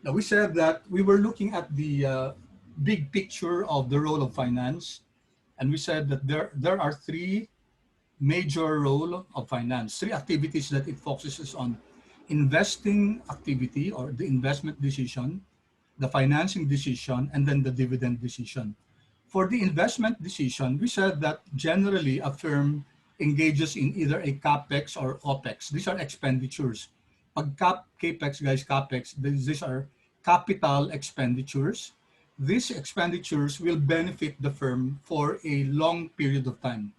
Now, we said that we were looking at the big picture of the role of finance, and we said that there are three major role of finance, three activities that it focuses on: investing activity or the investment decision, the financing decision, and then the dividend decision. For the investment decision, we said that generally a firm engages in either a capex or opex. These are expenditures. Pag capex, guys, capex, these are capital expenditures. These expenditures will benefit the firm for a long period of time.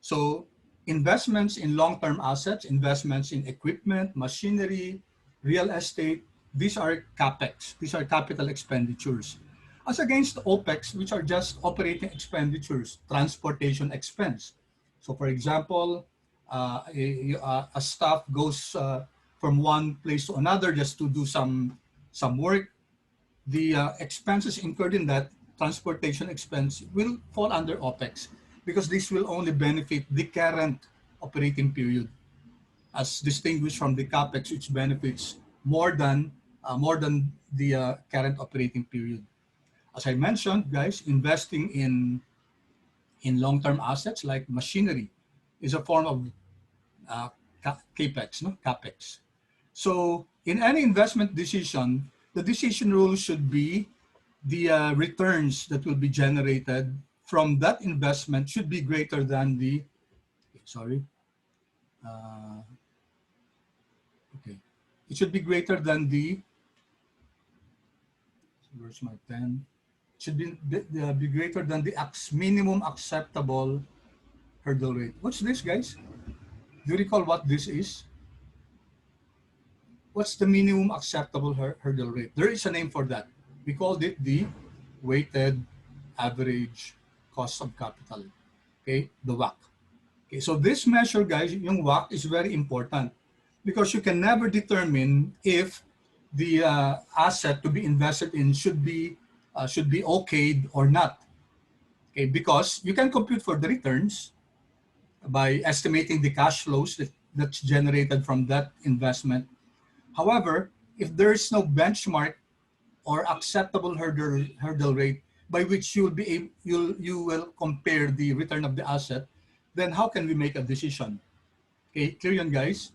So investments in long-term assets, investments in equipment, machinery, real estate, these are capex. These are capital expenditures. As against OPEX, which are just operating expenditures, transportation expense. So for example, a staff goes from one place to another just to do some work. The expenses incurred in that transportation expense will fall under OPEX because this will only benefit the current operating period, as distinguished from the CAPEX, which benefits more than the current operating period. As I mentioned, guys, investing in long-term assets like machinery is a form of CAPEX, no? CAPEX. So in any investment decision, the decision rule should be the returns that will be generated from that investment should be greater than the, sorry, okay, it should be greater than the, where's my pen? It should be greater than the minimum acceptable hurdle rate. What's this, guys? Do you recall what this is? What's the minimum acceptable hurdle rate? There is a name for that. We called it the weighted average cost of capital, okay, the WACC. Okay, so this measure, guys, yung WACC is very important because you can never determine if the asset to be invested in should be okayed or not. Okay, because you can compute for the returns by estimating the cash flows that's generated from that investment. However, if there is no benchmark or acceptable hurdle rate by which you will compare the return of the asset, then how can we make a decision? Okay, clear yun, guys?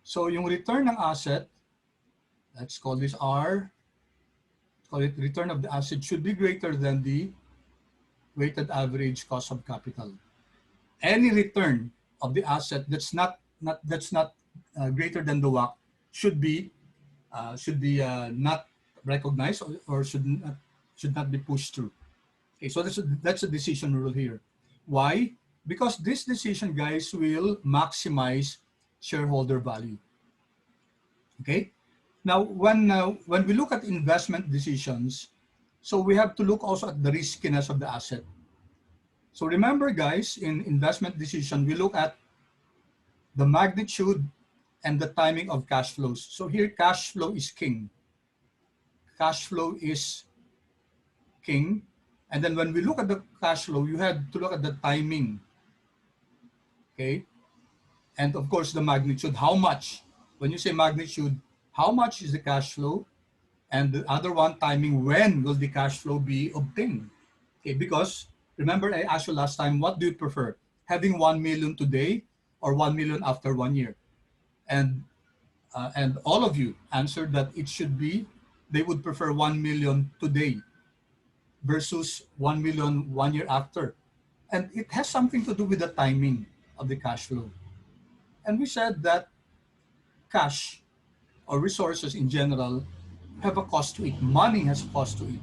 So yung return ng asset, let's call this R, let's call it return of the asset, should be greater than the weighted average cost of capital. Any return of the asset that's not greater than the WACC should be not recognized or should not be pushed through. Okay, so that's a decision rule here. Why? Because this decision, guys, will maximize shareholder value. Okay. Now, when we look at investment decisions, so we have to look also at the riskiness of the asset. So remember, guys, in investment decision, we look at the magnitude and the timing of cash flows. So here, cash flow is king. Cash flow is king. And then when we look at the cash flow, you have to look at the timing. Okay. And of course, the magnitude, how much? When you say magnitude, how much is the cash flow? And the other one, timing, when will the cash flow be obtained? Okay, because remember I asked you last time, what do you prefer? Having 1 million today or 1 million after 1 year? And all of you answered that it should be, they would prefer 1 million today versus 1 million 1 year after. And it has something to do with the timing of the cash flow. And we said that cash or resources in general have a cost to it. Money has a cost to it.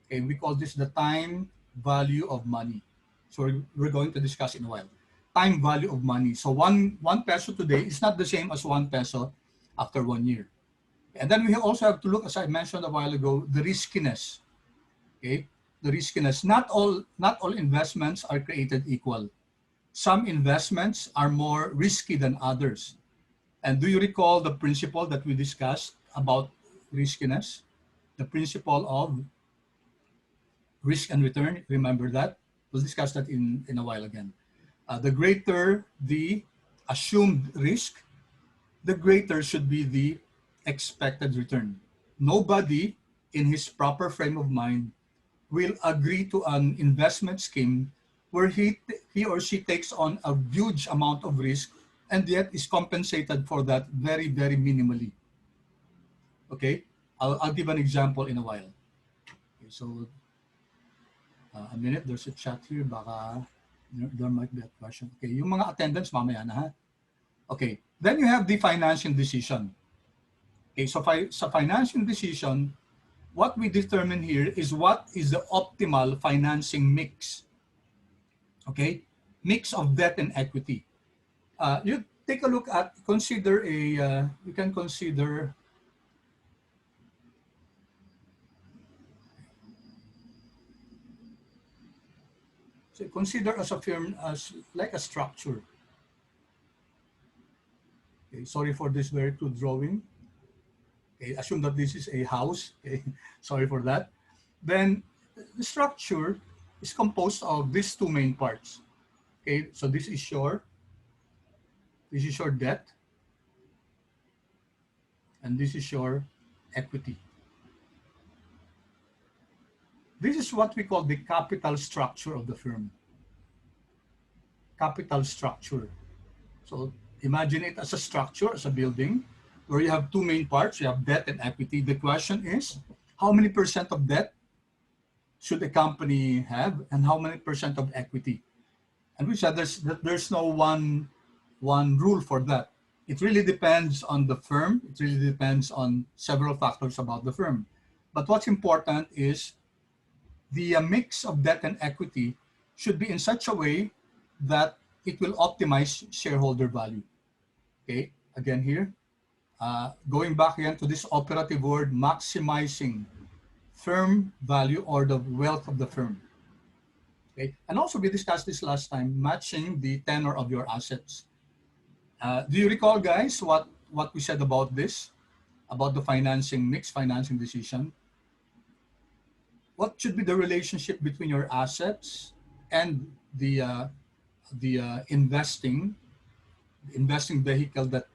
Okay, we call this the time value of money. So we're going to discuss in a while. Time value of money. So one peso today is not the same as 1 peso after 1 year. And then we also have to look, as I mentioned a while ago, the riskiness. Okay, the riskiness. Not all investments are created equal. Some investments are more risky than others. And do you recall the principle that we discussed about riskiness? The principle of risk and return, remember that? We'll discuss that in a while again. The greater the assumed risk, the greater should be the expected return. nobody in his proper frame of mind will agree to an investment scheme where he or she takes on a huge amount of risk and yet is compensated for that very, very minimally. Okay, I'll give an example in a while. Okay, so a minute, there's a chat here, baka there might be a question. Okay, yung mga attendance mamaya na ha. Okay, then you have the financing decision. Okay, so sa financing decision, what we determine here is what is the optimal financing mix. Okay, mix of debt and equity. You take a look at, consider a, you can consider, so consider as a firm as like a structure. Okay, sorry for this very crude drawing. Okay, assume that this is a house. Okay, sorry for that. Then the structure is composed of these two main parts. Okay, so this is your debt, and this is your equity. This is what we call the capital structure of the firm. Capital structure. So imagine it as a structure, as a building, where you have two main parts. You have debt and equity. The question is, how many percent of debt should a company have, and how many percent of equity? And we said there's no one rule for that. It really depends on the firm. It really depends on several factors about the firm. But what's important is the mix of debt and equity should be in such a way that it will optimize shareholder value. Okay, again here, going back again to this operative word, maximizing firm value or the wealth of the firm. Okay, and also we discussed this last time, matching the tenor of your assets. Do you recall, guys, what we said about this, about the financing mix, financing decision? What should be the relationship between your assets and the investing vehicle that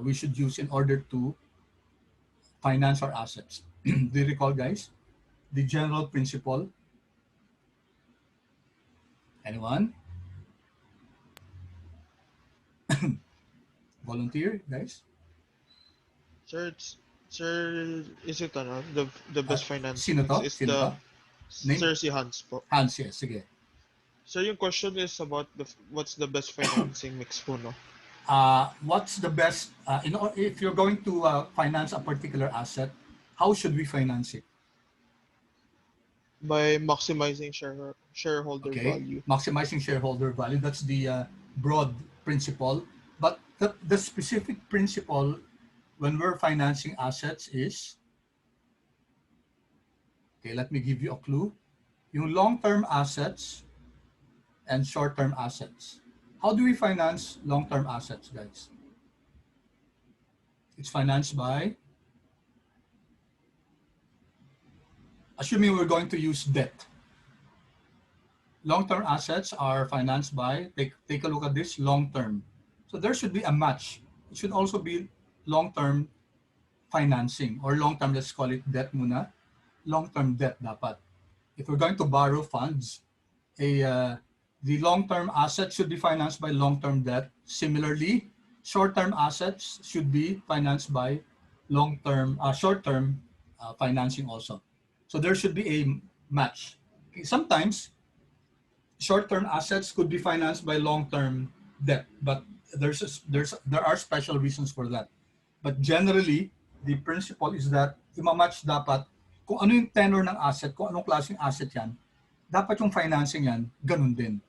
we should use in order to finance our assets? Do you recall, guys, the general principle? Anyone? Volunteer, guys? Sir, sir, is it the best financing Sino mix to? is Sino to? Name? Sir si Hans po. Hans, yes, sige. Sir, yung question is about what's the best financing mix po, no? What's the best, if you're going to finance a particular asset, how should we finance it? By maximizing shareholder Okay, value. maximizing shareholder value, that's the broad principle. But the specific principle when we're financing assets is, okay, let me give you a clue. Yung long-term assets and short-term assets. How do we finance long-term assets, guys? It's financed by, assuming we're going to use debt. Long-term assets are financed by, take a look at this, long-term. So there should be a match. It should also be long-term financing or long-term, let's call it debt muna. Long-term debt dapat. If we're going to borrow funds, the long-term assets should be financed by long-term debt. Similarly, short-term assets should be financed by short-term financing also. So there should be a match. Okay, sometimes short-term assets could be financed by long-term debt, but there are special reasons for that. But generally, the principle is that imamatch dapat kung ano yung tenor ng asset, kung anong klaseng asset yan, dapat yung financing yan, ganun din.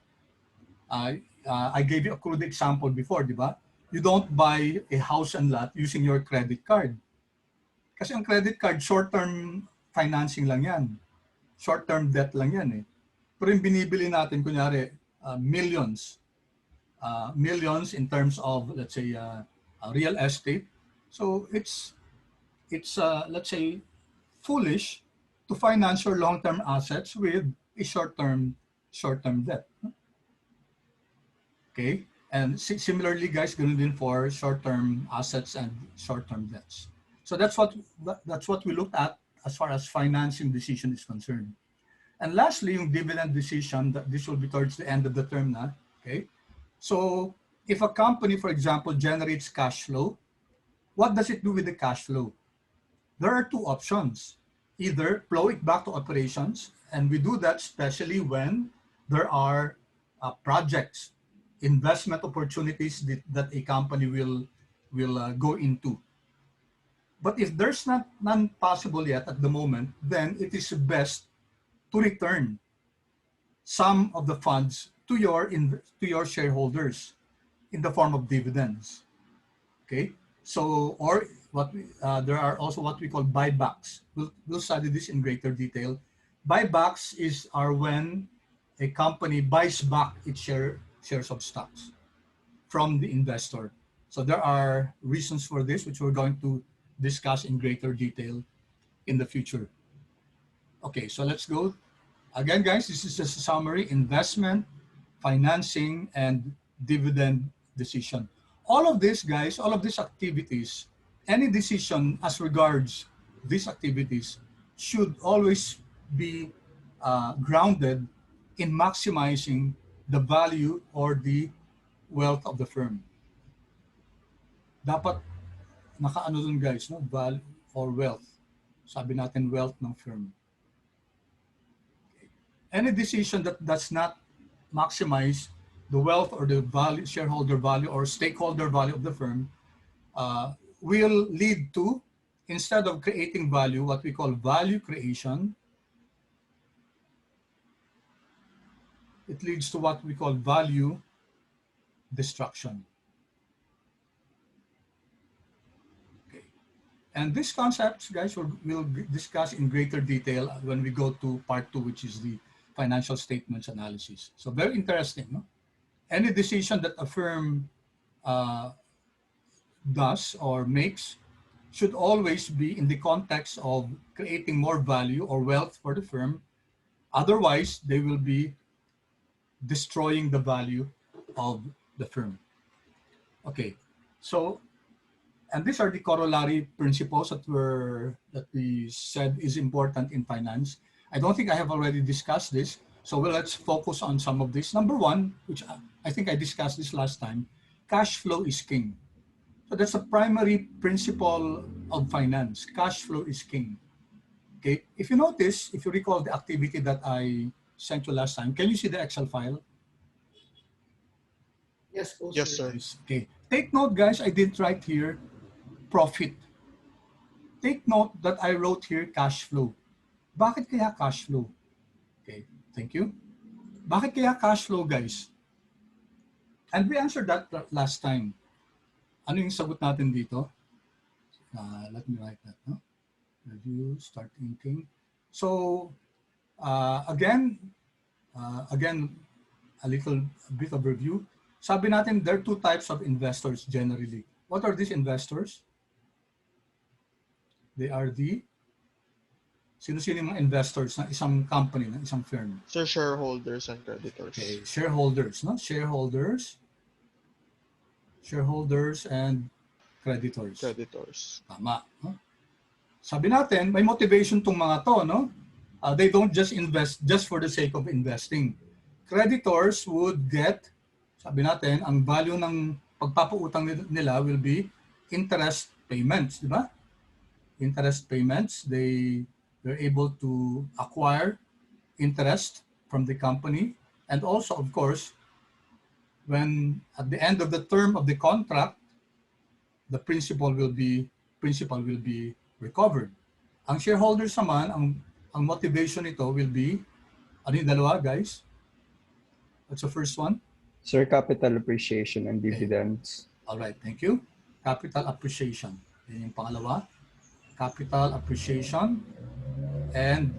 I gave you a crude example before, di ba? You don't buy a house and lot using your credit card. Kasi ang credit card, short-term financing lang yan. Short-term debt lang yan eh. Pero yung binibili natin, kunyari, millions in terms of, let's say, real estate. So it's let's say, foolish to finance your long-term assets with a short-term debt. Okay? And similarly, guys, ganun din for short-term assets and short-term debts. So that's what we looked at as far as financing decision is concerned. And lastly, yung dividend decision, that this will be towards the end of the term na, okay? So if a company, for example, generates cash flow, what does it do with the cash flow? There are two options. Either flow it back to operations, and we do that especially when there are projects, investment opportunities that a company will go into. But if there's none possible yet at the moment, then it is best to return some of the funds to your shareholders in the form of dividends. Okay, so or there are also what we call buybacks. We'll study this in greater detail. Buybacks are when a company buys back its shares of stocks from the investor. So there are reasons for this, which we're going to discuss in greater detail in the future. Okay, so let's go. Again, guys, this is just a summary: investment, financing, and dividend decision. All of this, guys, all of these activities, any decision as regards these activities should always be grounded in maximizing the value or the wealth of the firm. Dapat nakaano dun, guys, no? Value or wealth. Sabi natin wealth ng firm. Any decision that does not maximize the wealth or the value, shareholder value or stakeholder value of the firm will lead to, instead of creating value, what we call value creation, it leads to what we call value destruction. Okay. And these concepts, guys, we'll discuss in greater detail when we go to part 2, which is the financial statements analysis. So very interesting, no? Any decision that a firm does or makes should always be in the context of creating more value or wealth for the firm. Otherwise, they will be destroying the value of the firm. Okay, so, and these are the corollary principles that we said is important in finance. I don't think I have already discussed this, so let's focus on some of this. Number one, which I think I discussed this last time, cash flow is king. So that's a primary principle of finance. Cash flow is king. Okay, if you notice, if you recall the activity that I sent you last time, can you see the Excel file? Yes, po, Yes, sir. sir. Okay, take note, guys, I didn't write here profit. Take note that I wrote here cash flow. Bakit kaya cash flow? Okay, thank you. Bakit kaya cash flow, guys? And we answered that last time. Ano yung sagot natin dito? Let me write that. No? Review, start thinking. So, again, a bit of review. Sabi natin, there are two types of investors generally. What are these investors? They are sino-sino yung mga investors ng isang company, ng isang firm? Sir, shareholders and creditors. Okay, shareholders, no? Shareholders and creditors. Creditors. Tama, no? Sabi natin, may motivation tong mga to, no? They don't just invest just for the sake of investing. Creditors would get, sabi natin, ang value ng pagpapautang nila will be interest payments, di ba? Interest payments, they're able to acquire interest from the company, and also, of course, when at the end of the term of the contract, the principal will be recovered. Ang shareholders naman, ang motivation nito will be, ano yung dalawa, guys? What's the first one? Sir, capital appreciation and dividends. All right, thank you. Capital appreciation. Yan yung pangalawa. Capital appreciation and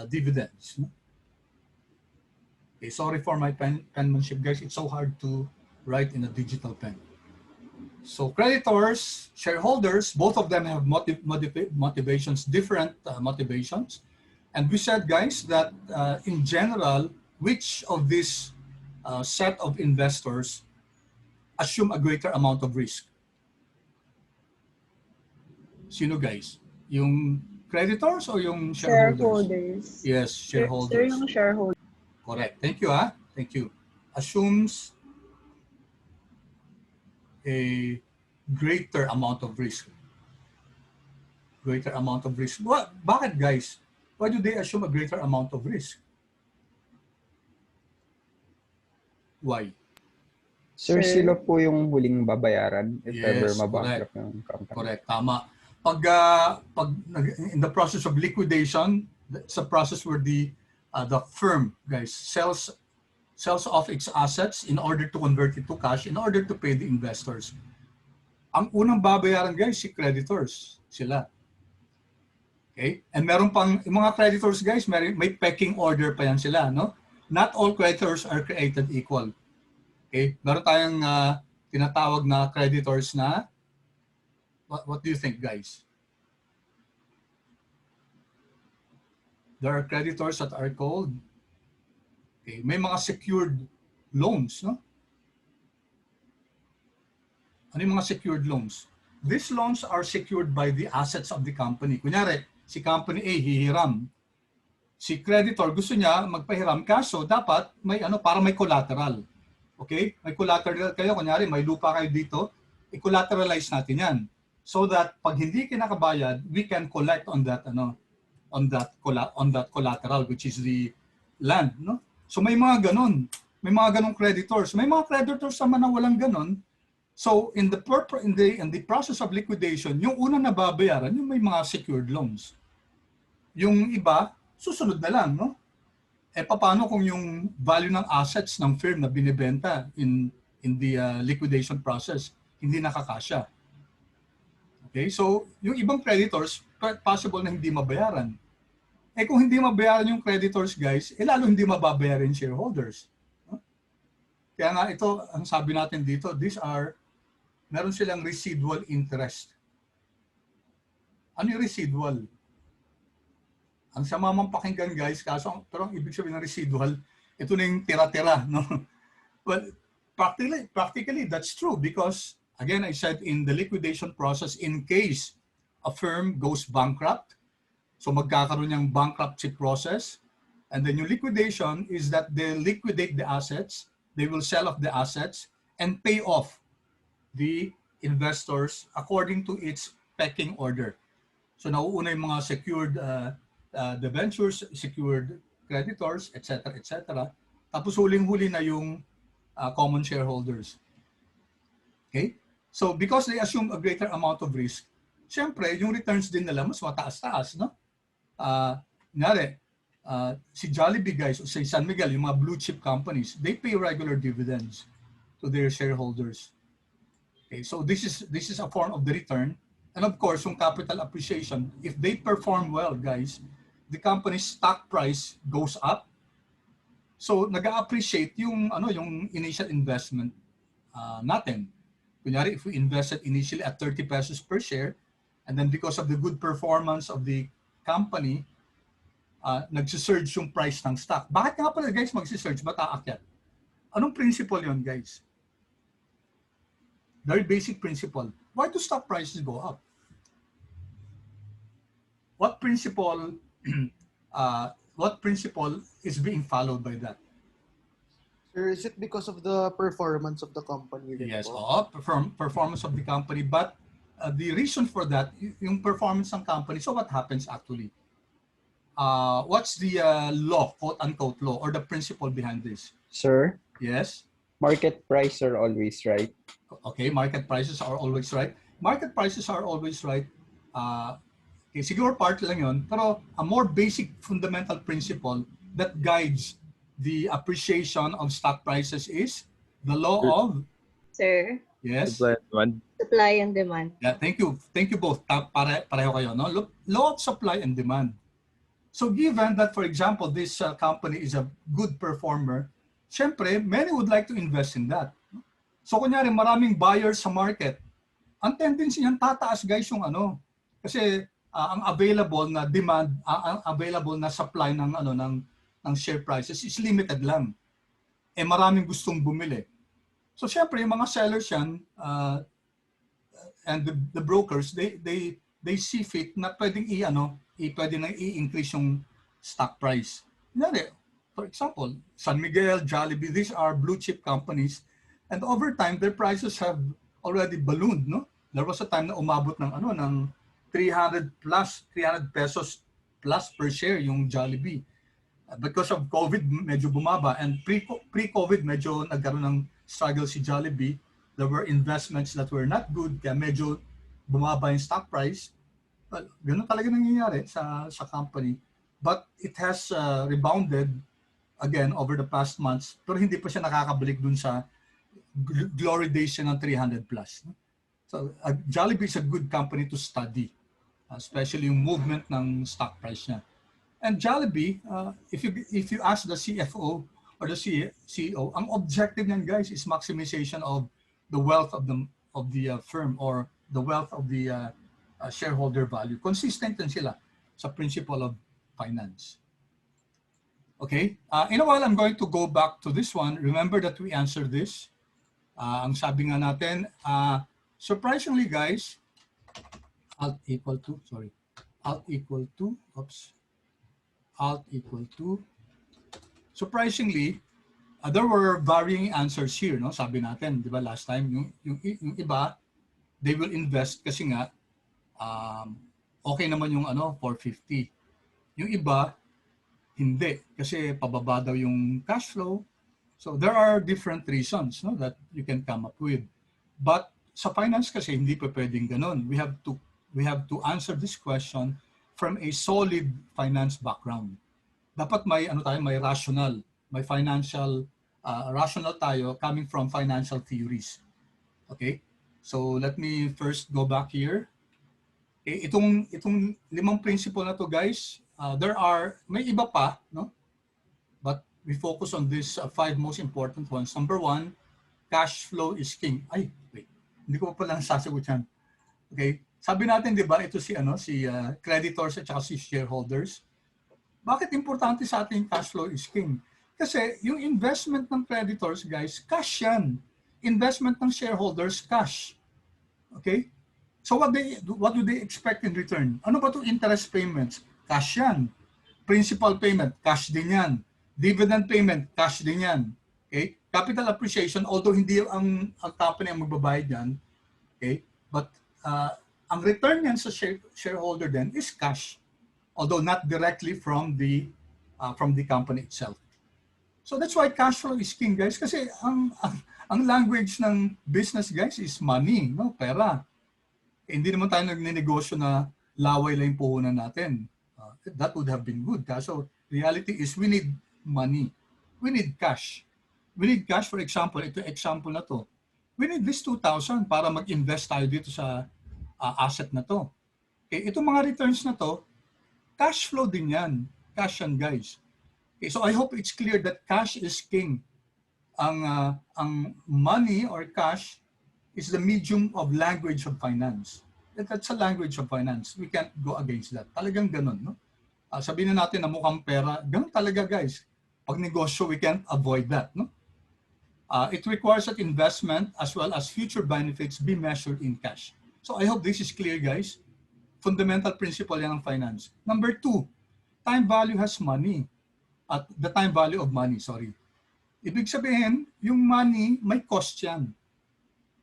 dividends. Okay, sorry for my penmanship, guys. It's so hard to write in a digital pen. So creditors, shareholders, both of them have motivations, different motivations. And we said, guys, that in general, which of these set of investors assume a greater amount of risk? Sino guys? Yung creditors o yung shareholders? Shareholders. Yes, Sir, shareholders. yung shareholder. Correct. Thank you, ah. Thank you. Assumes a greater amount of risk. Greater amount of risk. Bakit guys? Why do they assume a greater amount of risk? Why? Sir, Sir. sila po yung huling babayaran if ever Yes, mabankrupt ng company. Correct, tama. Pag in the process of liquidation, it's a process where the firm, guys, sells off its assets in order to convert it to cash in order to pay the investors. Ang unang babayaran, guys, si creditors, sila. Okay? And meron pang yung mga creditors, guys, may pecking order pa yan sila, no? Not all creditors are created equal. Okay? Meron tayong tinatawag na creditors na what do you think, guys? There are creditors that are called, okay, may mga secured loans, no? Ano yung mga secured loans? These loans are secured by the assets of the company. Kunyari, si company A hihiram. Si creditor gusto niya magpahiram, kaso dapat may para may collateral. Okay? May collateral kayo, kunyari may lupa kayo dito, i-collateralize natin 'yan. So that pag hindi kinakabayad, we can collect on that on that collateral, which is the land, no? So may mga ganong creditors. May mga creditors naman na walang ganon. So in the process of liquidation, yung una na babayaran, yung may mga secured loans. Yung iba, susunod na lang, no? Paano kung yung value ng assets ng firm na binibenta in the liquidation process hindi nakakasya? Okay, so yung ibang creditors, possible na hindi mabayaran. Kung hindi mabayaran yung creditors, guys, lalo hindi mababayaran yung shareholders. No? Kaya nga ito, ang sabi natin dito, meron silang residual interest. Ano yung residual? Ang sama mong pakinggan, guys, pero ang ibig sabihin ng residual, ito na yung tira-tira, no? Well, practically that's true because, again, I said in the liquidation process, in case a firm goes bankrupt, so magkakaroon ng bankruptcy process, and then yung liquidation is that they liquidate the assets, they will sell off the assets, and pay off the investors according to its pecking order. So nauuna yung mga secured debentures, secured creditors, etc., etc. Tapos huling-huli na yung common shareholders. Okay? So because they assume a greater amount of risk, syempre yung returns din nila mas mataas-taas, no? Si Jollibee, guys, o si San Miguel, yung mga blue chip companies, they pay regular dividends to their shareholders. Okay, so this is a form of the return. And of course, yung capital appreciation, if they perform well, guys, the company's stock price goes up. So nag-appreciate yung initial investment natin. Kunyari, if we invested initially at 30 pesos per share, and then because of the good performance of the company, nagsisurge yung price ng stock. Bakit nga pala, guys, magsisurge? Ba't aakyat? Anong principle yon, guys? Very basic principle. Why do stock prices go up? What principle is being followed by that? Sir, is it because of the performance of the company? Yes, performance of the company. But the reason for that, yung performance ng company, so what happens actually? What's the law, quote-unquote law, or the principle behind this? Sir, Yes? market price are always right. Okay, market prices are always right. Market prices are always right. Okay, siguro part lang yun, pero a more basic fundamental principle that guides the appreciation of stock prices is the law of, Sir, yes? supply and demand. Yeah, thank you. Thank you both. Pareho kayo, no? Law of supply and demand. So given that, for example, this company is a good performer, syempre, many would like to invest in that. So kunyari, maraming buyers sa market. Ang tendency niyan, tataas, guys, yung kasi ang available na demand, ang available na supply ng share prices is limited lang. Maraming gustong bumili. So syempre, yung mga sellers yan, and the brokers, they they see fit na pwedeng pwede na i-increase yung stock price. Kunyari, for example, San Miguel, Jollibee, these are blue chip companies, and over time their prices have already ballooned, no? There was a time na umabot ng 300 pesos plus per share yung Jollibee. Because of COVID, medyo bumaba, and pre-COVID, medyo nagkaroon ng struggle si Jollibee. There were investments that were not good, kaya medyo bumaba yung stock price. Well, ganun talaga nangyayari sa company. But it has rebounded again over the past months, pero hindi pa siya nakakabalik dun sa glory days ng 300 plus. So Jollibee is a good company to study, especially yung movement ng stock price niya. And Jollibee, if you ask the CFO or the CEO, ang objective niyan, guys, is maximization of the wealth of the firm, or the wealth of the shareholder value. Consistent din sila sa principle of finance. Okay, in a while I'm going to go back to this one. Remember that we answered this. Ang sabi nga natin, surprisingly, guys, alt equal to, surprisingly, there were varying answers here, no? Sabi natin, di ba, last time, yung iba, they will invest kasi nga, okay naman yung 450. Yung iba, hindi, kasi pababa daw yung cash flow. So there are different reasons, no, that you can come up with. But sa finance kasi, hindi pa pwedeng ganun. We have to answer this question from a solid finance background. Dapat may may rational, may financial rational tayo coming from financial theories. Okay? So let me first go back here. Itong 5 principle na to, guys, may iba pa, no? But we focus on these 5 most important ones. Number 1, cash flow is king. Ay, wait. Hindi ko pa lang sasagot yan. Okay? Sabi natin, di ba, ito si creditors at saka si shareholders. Bakit importante sa ating cash flow is king? Kasi yung investment ng creditors, guys, cash yan. Investment ng shareholders, cash. Okay? So what do they expect in return? Ano ba 'to? Interest payments? Cash yan. Principal payment, cash din yan. Dividend payment, cash din yan. Okay? Capital appreciation, although hindi ang company ang magbabayad yan, okay? But ang return yan sa shareholder then is cash, although not directly from the company itself. So that's why cash flow is king, guys, kasi ang language ng business, guys, is money, no? Pera. Hindi naman tayo nagnenegosyo na laway lang yung puhunan natin. That would have been good. So reality is we need money. We need cash. We need cash, for example, ito example na to. We need this 2,000 para mag-invest tayo dito sa asset na to. Okay, itong mga returns na to, cash flow din yan. Cash yan, guys. Okay, so I hope it's clear that cash is king. Ang money or cash is the medium of language of finance. That's a language of finance. We can't go against that. Talagang ganun, no? Sabihin na natin na mukhang pera, ganun talaga, guys. Pag negosyo, we can't avoid that, no? It requires that investment as well as future benefits be measured in cash. So I hope this is clear, guys. Fundamental principle yan ng finance. Number 2, time value has money. At the time value of money, sorry. Ibig sabihin, yung money, may cost yan.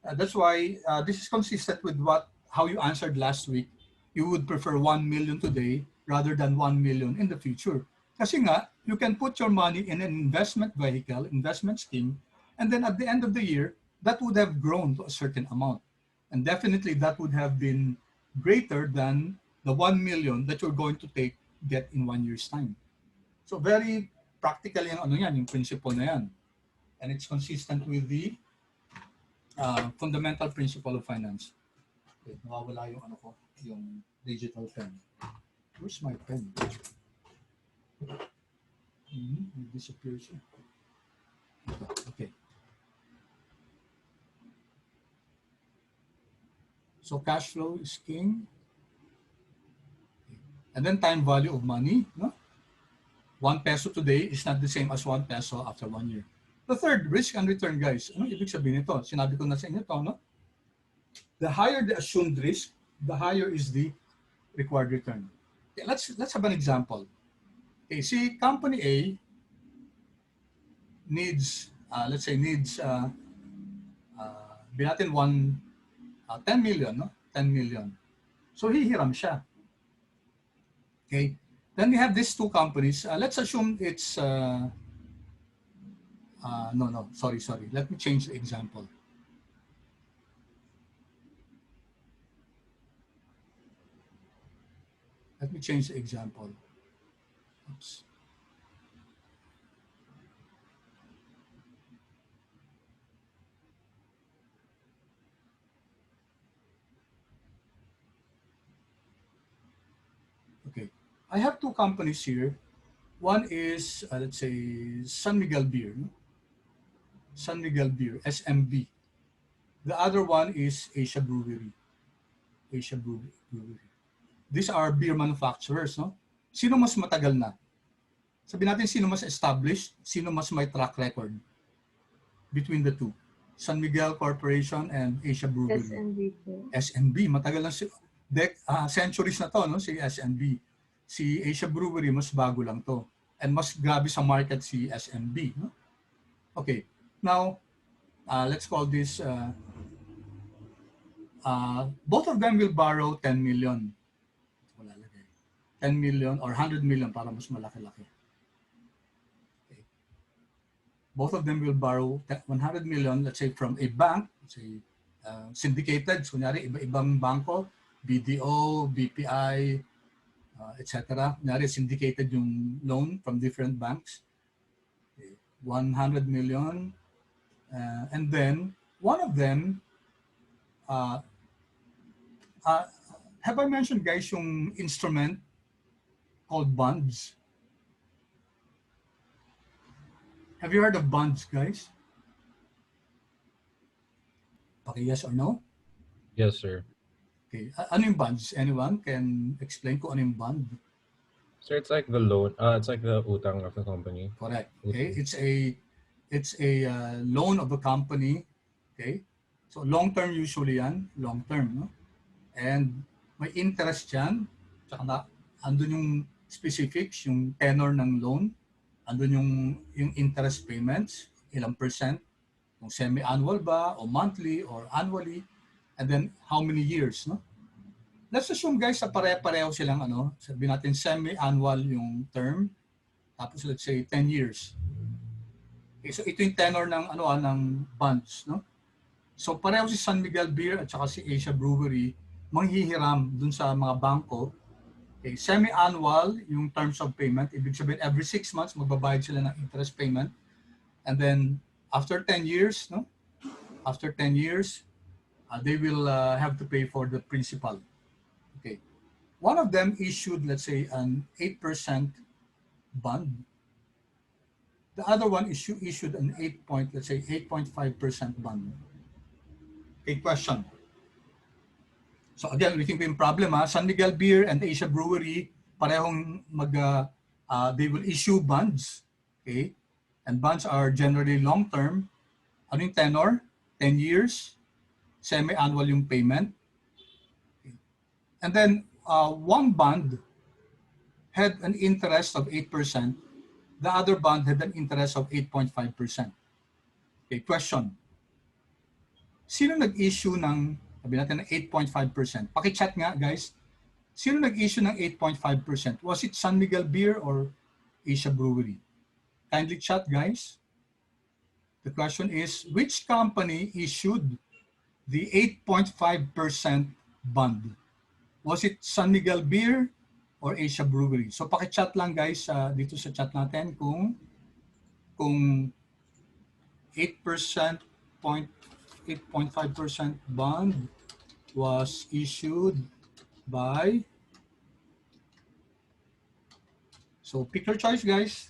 That's why this is consistent with how you answered last week. You would prefer 1 million today rather than 1 million in the future. Kasi nga, you can put your money in an investment vehicle, investment scheme, and then at the end of the year, that would have grown to a certain amount. And definitely that would have been greater than the 1 million that you're going to get in 1 year's time. So very practical yung principle na yan. And it's consistent with the fundamental principle of finance. Okay, nawawala yung digital pen. Where's my pen? It disappears. Okay. So cash flow is king. And then time value of money, no? 1 peso today is not the same as 1 peso after 1 year. The third, risk and return, guys. Ano ibig sabihin nito? Sinabi ko na sa inyo to, no? The higher the assumed risk, the higher is the required return. Okay, let's have an example. Okay, see, company A needs, let's say needs, binatin 10 million, no? 10 million. So hihiram siya. Okay. Then we have these two companies. Let's assume it's, no, sorry. Let me change the example. Let me change the example. Oops. Okay. I have two companies here. One is, let's say, San Miguel Beer. No? San Miguel Beer, SMB. The other one is Asia Brewery. Asia Brewery. These are beer manufacturers. No? Sino mas matagal na? Sabihin natin sino mas established, sino mas may track record between the two. San Miguel Corporation and Asia Brewery. SNB po. SNB, matagal na centuries na to, no? Si SNB. Si Asia Brewery, mas bago lang to. And mas grabe sa market si SNB. No? Okay, now, let's call this, both of them will borrow 10 million. 10 million or 100 million para mas malaki-laki. Okay. Both of them will borrow 100 million, let's say from a bank, let's say syndicated, kunyari iba-ibang banko, BDO, BPI, etc. Kunyari syndicated yung loan from different banks. Okay. 100 million. And then one of them, have I mentioned, guys, yung instrument called Buns? Have you heard of Buns, guys? Okay, yes or no? Yes, sir. Okay, ano yung Buns? Anyone can explain ko ano yung bond? Sir, it's like the loan. It's like the utang of the company. Correct. Okay, it's a loan of the company. Okay, so long term usually yan, long term, no? And may interest yan. Tsaka andun yung specifics, yung tenor ng loan. Andun yung interest payments, ilang percent, kung semi-annual ba, o monthly, or annually, and then how many years, no? Let's assume, guys, sa pare-pareho silang, sabihin natin semi-annual yung term, tapos let's say 10 years. Okay, so ito yung tenor ng, ng bonds, no? So pareho si San Miguel Beer at saka si Asia Brewery manghihiram dun sa mga bangko. Okay, semi-annual yung terms of payment. Ibig sabihin, every 6 months, magbabayad sila ng interest payment. And then, after 10 years, no? After 10 years, they will have to pay for the principal. Okay. One of them issued, let's say, an 8% bond. The other one issued an 8.5% bond. Okay, question. So again, ulitin ko yung problem, San Miguel Beer and Asia Brewery, parehong they will issue bonds. Okay? And bonds are generally long-term. Ano yung tenor? 10 years. Semi-annual yung payment. Okay. And then, one bond had an interest of 8%. The other bond had an interest of 8.5%. Okay, question. Sino nag-issue ng, sabi natin, ng 8.5%? Paki-chat nga, guys. Sino nag-issue ng 8.5%? Was it San Miguel Beer or Asia Brewery? Kindly chat, guys. The question is, which company issued the 8.5% bond? Was it San Miguel Beer or Asia Brewery? So paki-chat lang, guys, dito sa chat natin kung 8.5% bond was issued by, so pick your choice, guys.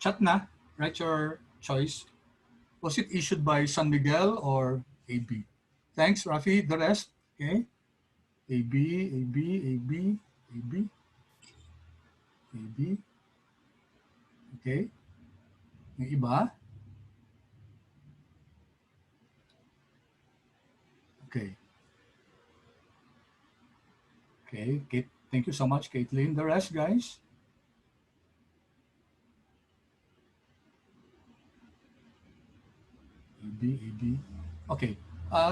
Chat na, write your choice. Was it issued by San Miguel or AB? Thanks, Rafi. The rest, okay? AB, AB, AB, AB, AB. Okay. Yung iba? Okay. Okay, thank you so much, Caitlin. The rest, guys? EB. Okay.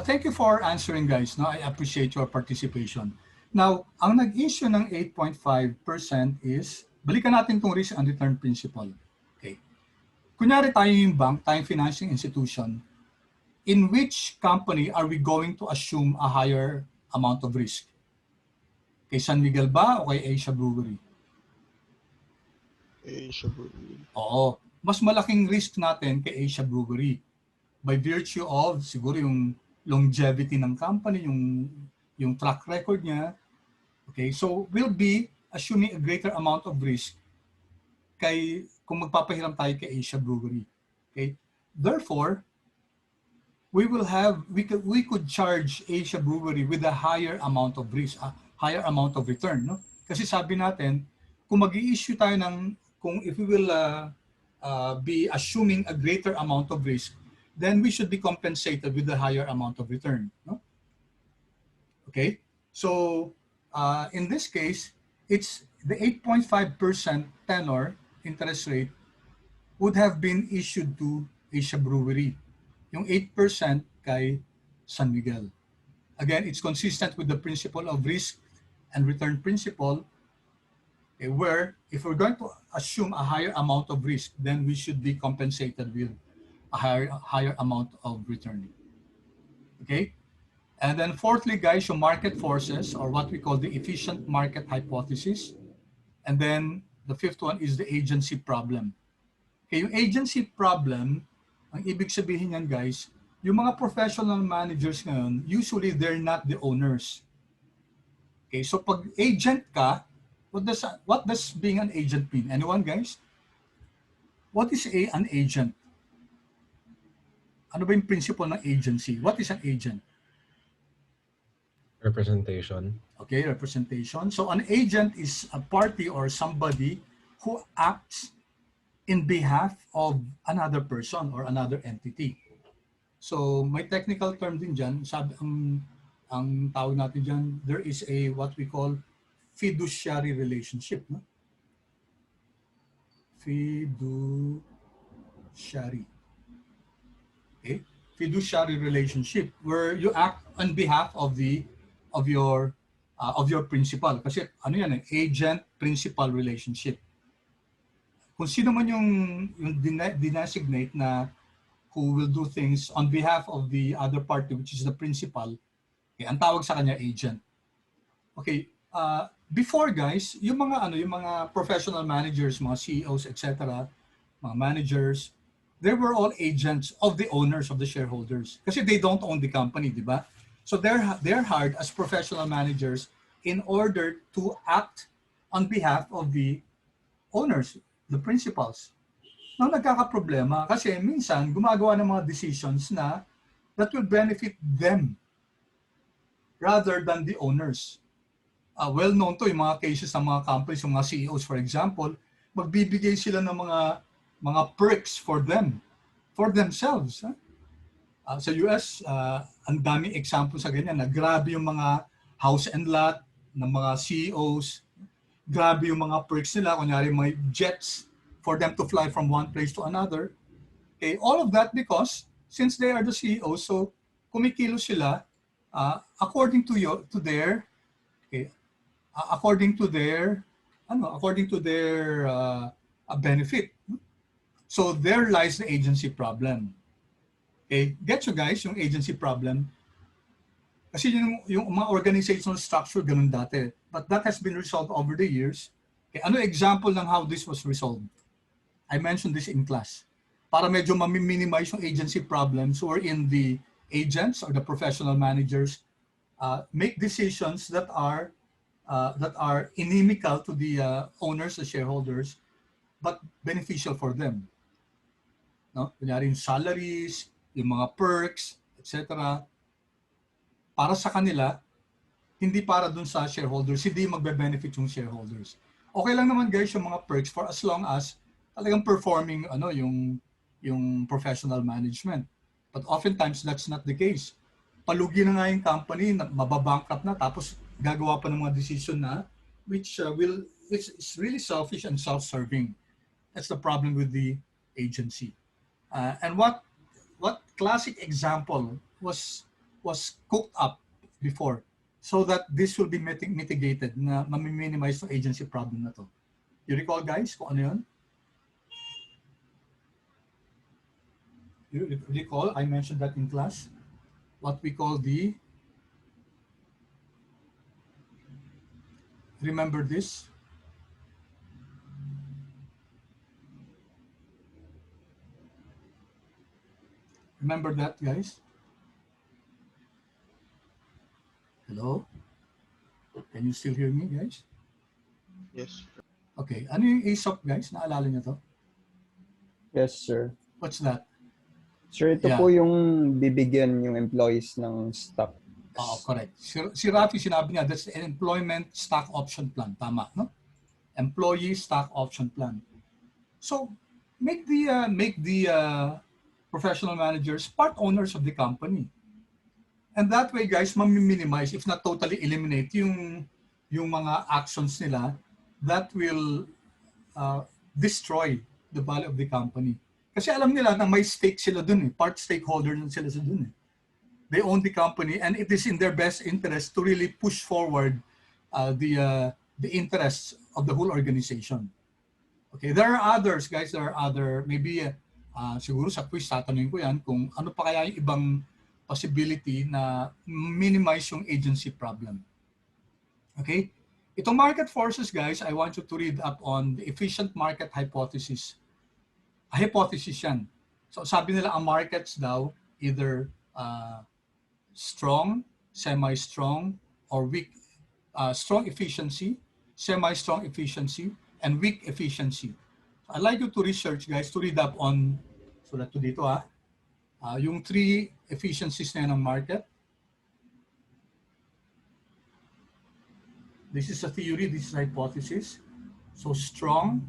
Thank you for answering, guys. No, I appreciate your participation. Now, ang nag-issue ng 8.5% is, balikan natin itong risk and return principle. Okay. Kunyari tayo yung bank, tayong financing institution, in which company are we going to assume a higher amount of risk? Kay San Miguel ba o kay Asia Brewery? Asia Brewery. Oo. Mas malaking risk natin kay Asia Brewery by virtue of siguro yung longevity ng company, yung track record niya. Okay, so we'll be assuming a greater amount of risk kung magpapahiram tayo kay Asia Brewery. Okay? Therefore, we could charge Asia Brewery with a higher amount of risk, a higher amount of return, no? Kasi sabi natin, kung mag-i-issue tayo if we will be assuming a greater amount of risk, then we should be compensated with a higher amount of return, no? Okay? So, in this case, it's the 8.5% tenor interest rate would have been issued to Asia Brewery. Yung 8% kay San Miguel. Again, it's consistent with the principle of risk and return principle, where if we're going to assume a higher amount of risk, then we should be compensated with a higher amount of return. Okay? And then fourthly, guys, yung market forces, or what we call the efficient market hypothesis. And then the fifth one is the agency problem. Okay, yung agency problem, ang ibig sabihin yan, guys, yung mga professional managers ngayon, usually they're not the owners. Okay, so pag agent ka, what does being an agent mean? Anyone, guys? What is an agent? Ano ba yung principle ng agency? What is an agent? Representation. Okay, representation. So an agent is a party or somebody who acts in behalf of another person or another entity. So may technical term din dyan. Sabi, ang tawag natin dyan, there is a what we call fiduciary relationship. No? Fiduciary. Okay? Fiduciary relationship where you act on behalf of your principal. Kasi ano yan, agent-principal relationship. Kung sino man yung dinesignate na who will do things on behalf of the other party, which is the principal, okay, ang tawag sa kanya agent. Okay, before, guys, yung mga professional managers, mga CEOs, etc., mga managers, they were all agents of the owners, of the shareholders. Kasi they don't own the company, di ba? So they're hired as professional managers in order to act on behalf of the owners, the principals. Nang nagkakaproblema kasi minsan gumagawa ng mga decisions na that will benefit them rather than the owners. Well known to yung mga cases ng mga companies, yung mga CEOs, for example, magbibigay sila ng mga perks for themselves. Sa US, ang daming example sa ganyan na grabe yung mga house and lot ng mga CEOs, grabe yung mga perks nila, kunyari may jets for them to fly from one place to another. Okay, all of that because since they are the CEOs, so kumikilos sila according to their benefit. So there lies the agency problem. Okay, get you guys yung agency problem. Kasi yung mga organizational structure ganun dati. But that has been resolved over the years. Okay, ano example ng how this was resolved? I mentioned this in class. Para medyo ma-minimize yung agency problems wherein the agents or the professional managers make decisions that are inimical to the owners, the shareholders, but beneficial for them. No? Kunyari yung salaries, yung mga perks, etc. Para sa kanila, hindi para dun sa shareholders, hindi magbe-benefit yung shareholders. Okay lang naman, guys, yung mga perks for as long as talagang performing yung professional management. But oftentimes that's not the case. Palugi na nga yung company, mababankrupt na, tapos gagawa pa ng mga decision na which is really selfish and self-serving. That's the problem with the agency. And what classic example was cooked up before so that this will be mitigated na minimize the agency problem na to. You recall guys kung ano yun? You recall I mentioned that in class? What we call the, remember this? Remember that, guys? Hello? Can you still hear me, guys? Yes. Okay. Ano yung ASOP, guys? Naalala niyo to? Yes, sir. What's that? Sir, ito Yeah. po yung bibigyan yung employees ng stock. Oh, correct. Si Rafi sinabi niya, that's an employment stock option plan. Tama, no? Employee stock option plan. So, make the professional managers part owners of the company. And that way, guys, minimize, if not totally eliminate, yung mga actions nila that will destroy the value of the company. Kasi alam nila na may stake sila dun eh. Part stakeholder na sila sa dun eh. They own the company and it is in their best interest to really push forward the interests of the whole organization. Okay, there are others, guys. There are other, maybe siguro sa quiz tatanungin ko yan kung ano pa kaya yung ibang possibility na minimize yung agency problem. Okay? Itong market forces, guys, I want you to read up on the efficient market hypothesis. A hypothesis yan. So sabi nila ang markets daw either strong, semi-strong, or weak, strong efficiency, semi-strong efficiency, and weak efficiency. So I'd like you to research, guys, to read up on, so that to dito yung 3 efficiencies na yan ng market. This is a theory, this is a hypothesis. So strong,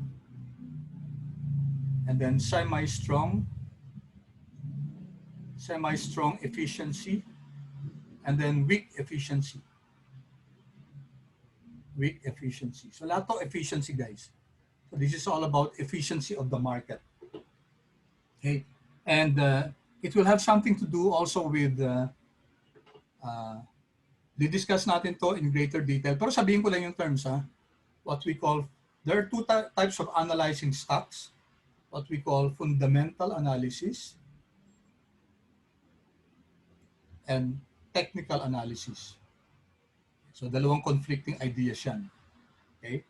and then semi-strong efficiency, and then weak efficiency. Weak efficiency. So lahat of efficiency, guys. So this is all about efficiency of the market. Okay, and it will have something to do also with di-discuss natin to in greater detail. Pero sabihin ko lang yung terms what we call, there are 2 types of analyzing stocks. What we call fundamental analysis and technical analysis. So dalawang conflicting ideas yan. Okay?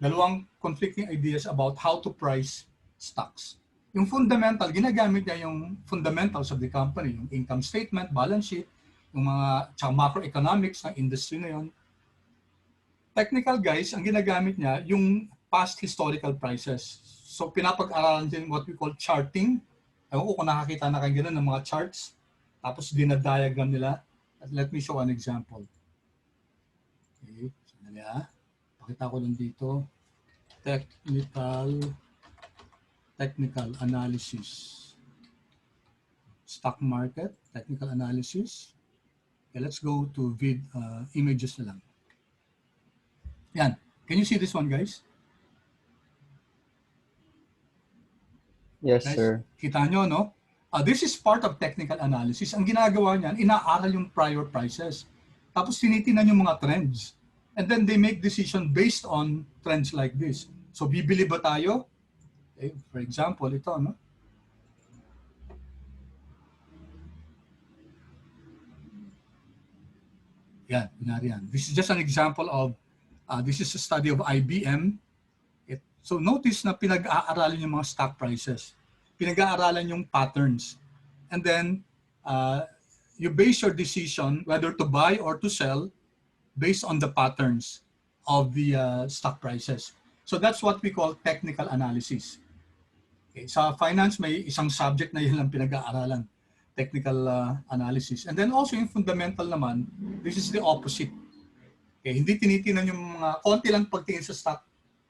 Dalawang conflicting ideas about how to price stocks. Yung fundamental, ginagamit niya yung fundamentals of the company, yung income statement, balance sheet, yung mga macroeconomics ng industry na yun. Technical, guys, ang ginagamit niya yung past historical prices. So pinapag-aralan din what we call charting. Ewan ko kung nakakita na kayo ganun ng mga charts. Tapos dinadiagram nila. Let me show an example. Okay, sandali pakita ko lang dito. Technical analysis. Stock market, technical analysis. Okay, let's go to images na lang. Yan. Can you see this one, guys? Yes, Guys, sir. kita nyo, no? This is part of technical analysis. Ang ginagawa niyan, inaaral yung prior prices. Tapos tinitingnan yung mga trends. And then they make decision based on trends like this. So bibili ba tayo? Okay, for example, ito, no? Yan, pinari yan. This is just an example of, this is a study of IBM. So notice na pinag-aaralan yung mga stock prices. Pinag-aaralan yung patterns. And then, you base your decision whether to buy or to sell based on the patterns of the stock prices. So that's what we call technical analysis. Okay, sa finance, may isang subject na yun lang pinag-aaralan. Technical analysis. And then also yung fundamental naman, this is the opposite. Okay, hindi tinitingnan yung mga, konti lang pagtingin sa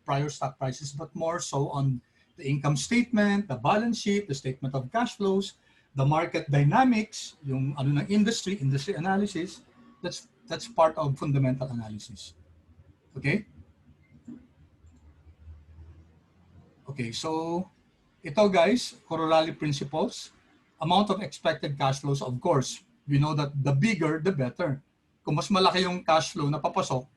prior stock prices, but more so on the income statement, the balance sheet, the statement of cash flows, the market dynamics, yung ano ng industry analysis. That's That's part of fundamental analysis. Okay? Okay, so ito guys, corollary principles. Amount of expected cash flows, of course, we know that the bigger, the better. Kung mas malaki yung cash flow na papasok,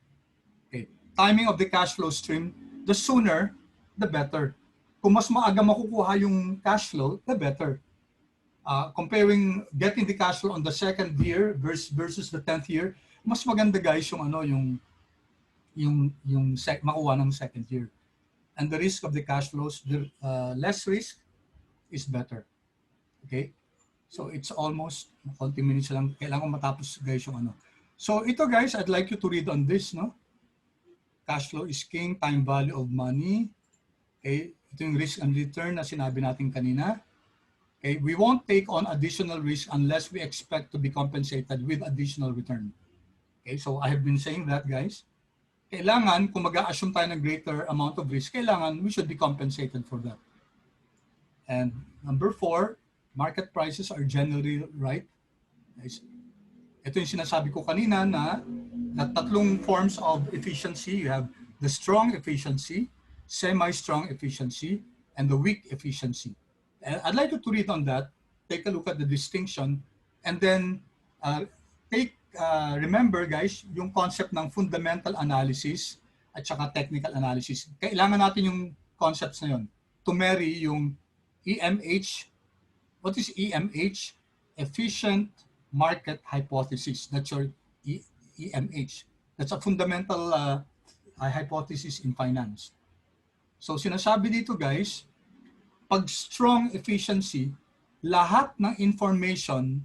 okay, timing of the cash flow stream, the sooner, the better. Kung mas maaga makukuha yung cash flow, the better. Comparing getting the cash flow on the second year versus the 10th year, mas maganda guys yung ano makuha ng second year. And the risk of the cash flows, the less risk is better. Okay? So it's almost konti minutes lang. Kailangan matapos guys yung ano. So ito guys, I'd like you to read on this, no? Cash flow is king, time value of money. Okay? Ito yung risk and return na sinabi natin kanina. Okay? We won't take on additional risk unless we expect to be compensated with additional return. Okay? So I have been saying that guys. Kailangan, kung mag-a-assume tayo ng greater amount of risk, kailangan we should be compensated for that. And number 4, market prices are generally right. Ito yung sinasabi ko kanina na tatlong forms of efficiency. You have the strong efficiency, semi-strong efficiency, and the weak efficiency. And I'd like you to read on that, take a look at the distinction, and then remember guys, yung concept ng fundamental analysis at saka technical analysis. Kailangan natin yung concepts na yun to marry yung EMH. What is EMH? Efficient Market Hypothesis. That's your EMH. That's a fundamental hypothesis in finance. So sinasabi dito guys, pag strong efficiency, lahat ng information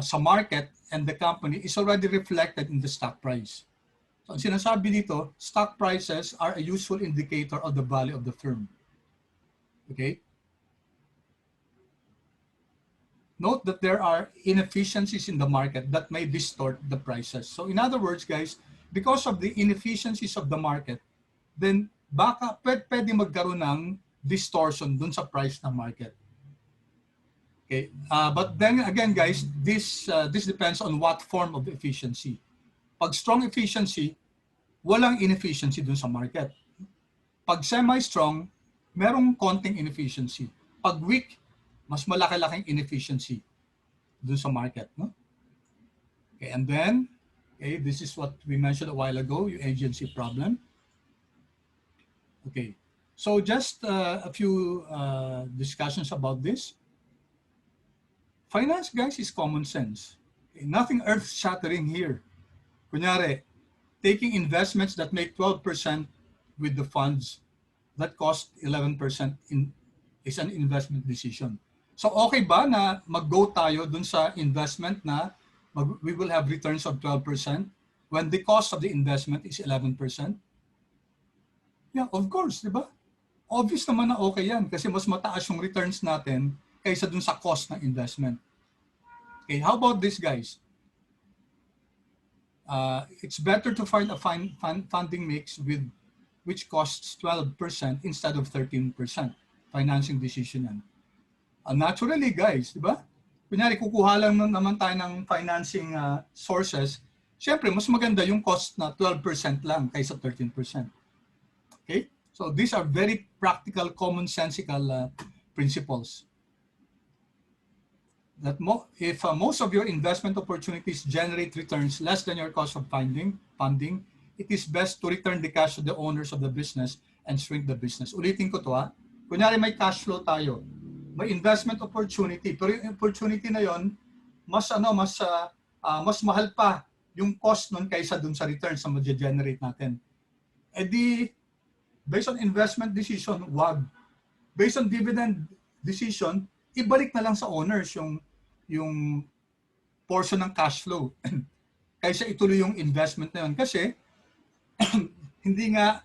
sa market and the company is already reflected in the stock price. So ang sinasabi dito, stock prices are a useful indicator of the value of the firm. Okay? Note that there are inefficiencies in the market that may distort the prices. So in other words, guys, because of the inefficiencies of the market, then baka pwede magkaroon ng distortion dun sa price ng market. Okay, but then again, guys, this depends on what form of efficiency. Pag strong efficiency, walang inefficiency dun sa market. Pag semi-strong, merong konting inefficiency. Pag weak, mas malaki-laking inefficiency dun sa market, no? Okay, and then, okay, this is what we mentioned a while ago, yung agency problem. Okay, so just a few discussions about this. Finance, guys, is common sense. Okay, nothing earth-shattering here. Kunyari, taking investments that make 12% with the funds that cost 11% is an investment decision. So okay ba na mag-go tayo dun sa investment na we will have returns of 12% when the cost of the investment is 11%? Yeah, of course, di ba? Obvious naman na okay yan kasi mas mataas yung returns natin kaysa dun sa cost ng investment. Okay, how about this, guys? It's better to find a funding mix which costs 12% instead of 13%. Financing decision yan. Naturally, guys, di ba? Kunyari, kukuha lang naman tayo ng financing sources. Siyempre, mas maganda yung cost na 12% lang kaysa 13%. Okay? So these are very practical, commonsensical principles. That if most of your investment opportunities generate returns less than your cost of funding, it is best to return the cash to the owners of the business and shrink the business. Ulitin ko to ha. Kunyari may cash flow tayo, may investment opportunity, pero yung opportunity na yon mas mahal pa yung cost nun kaysa dun sa returns na ma-generate natin. E di, based on investment decision, wag. Based on dividend decision, ibalik na lang sa owners yung portion ng cash flow kaysa ituloy yung investment na yun. Kasi hindi nga,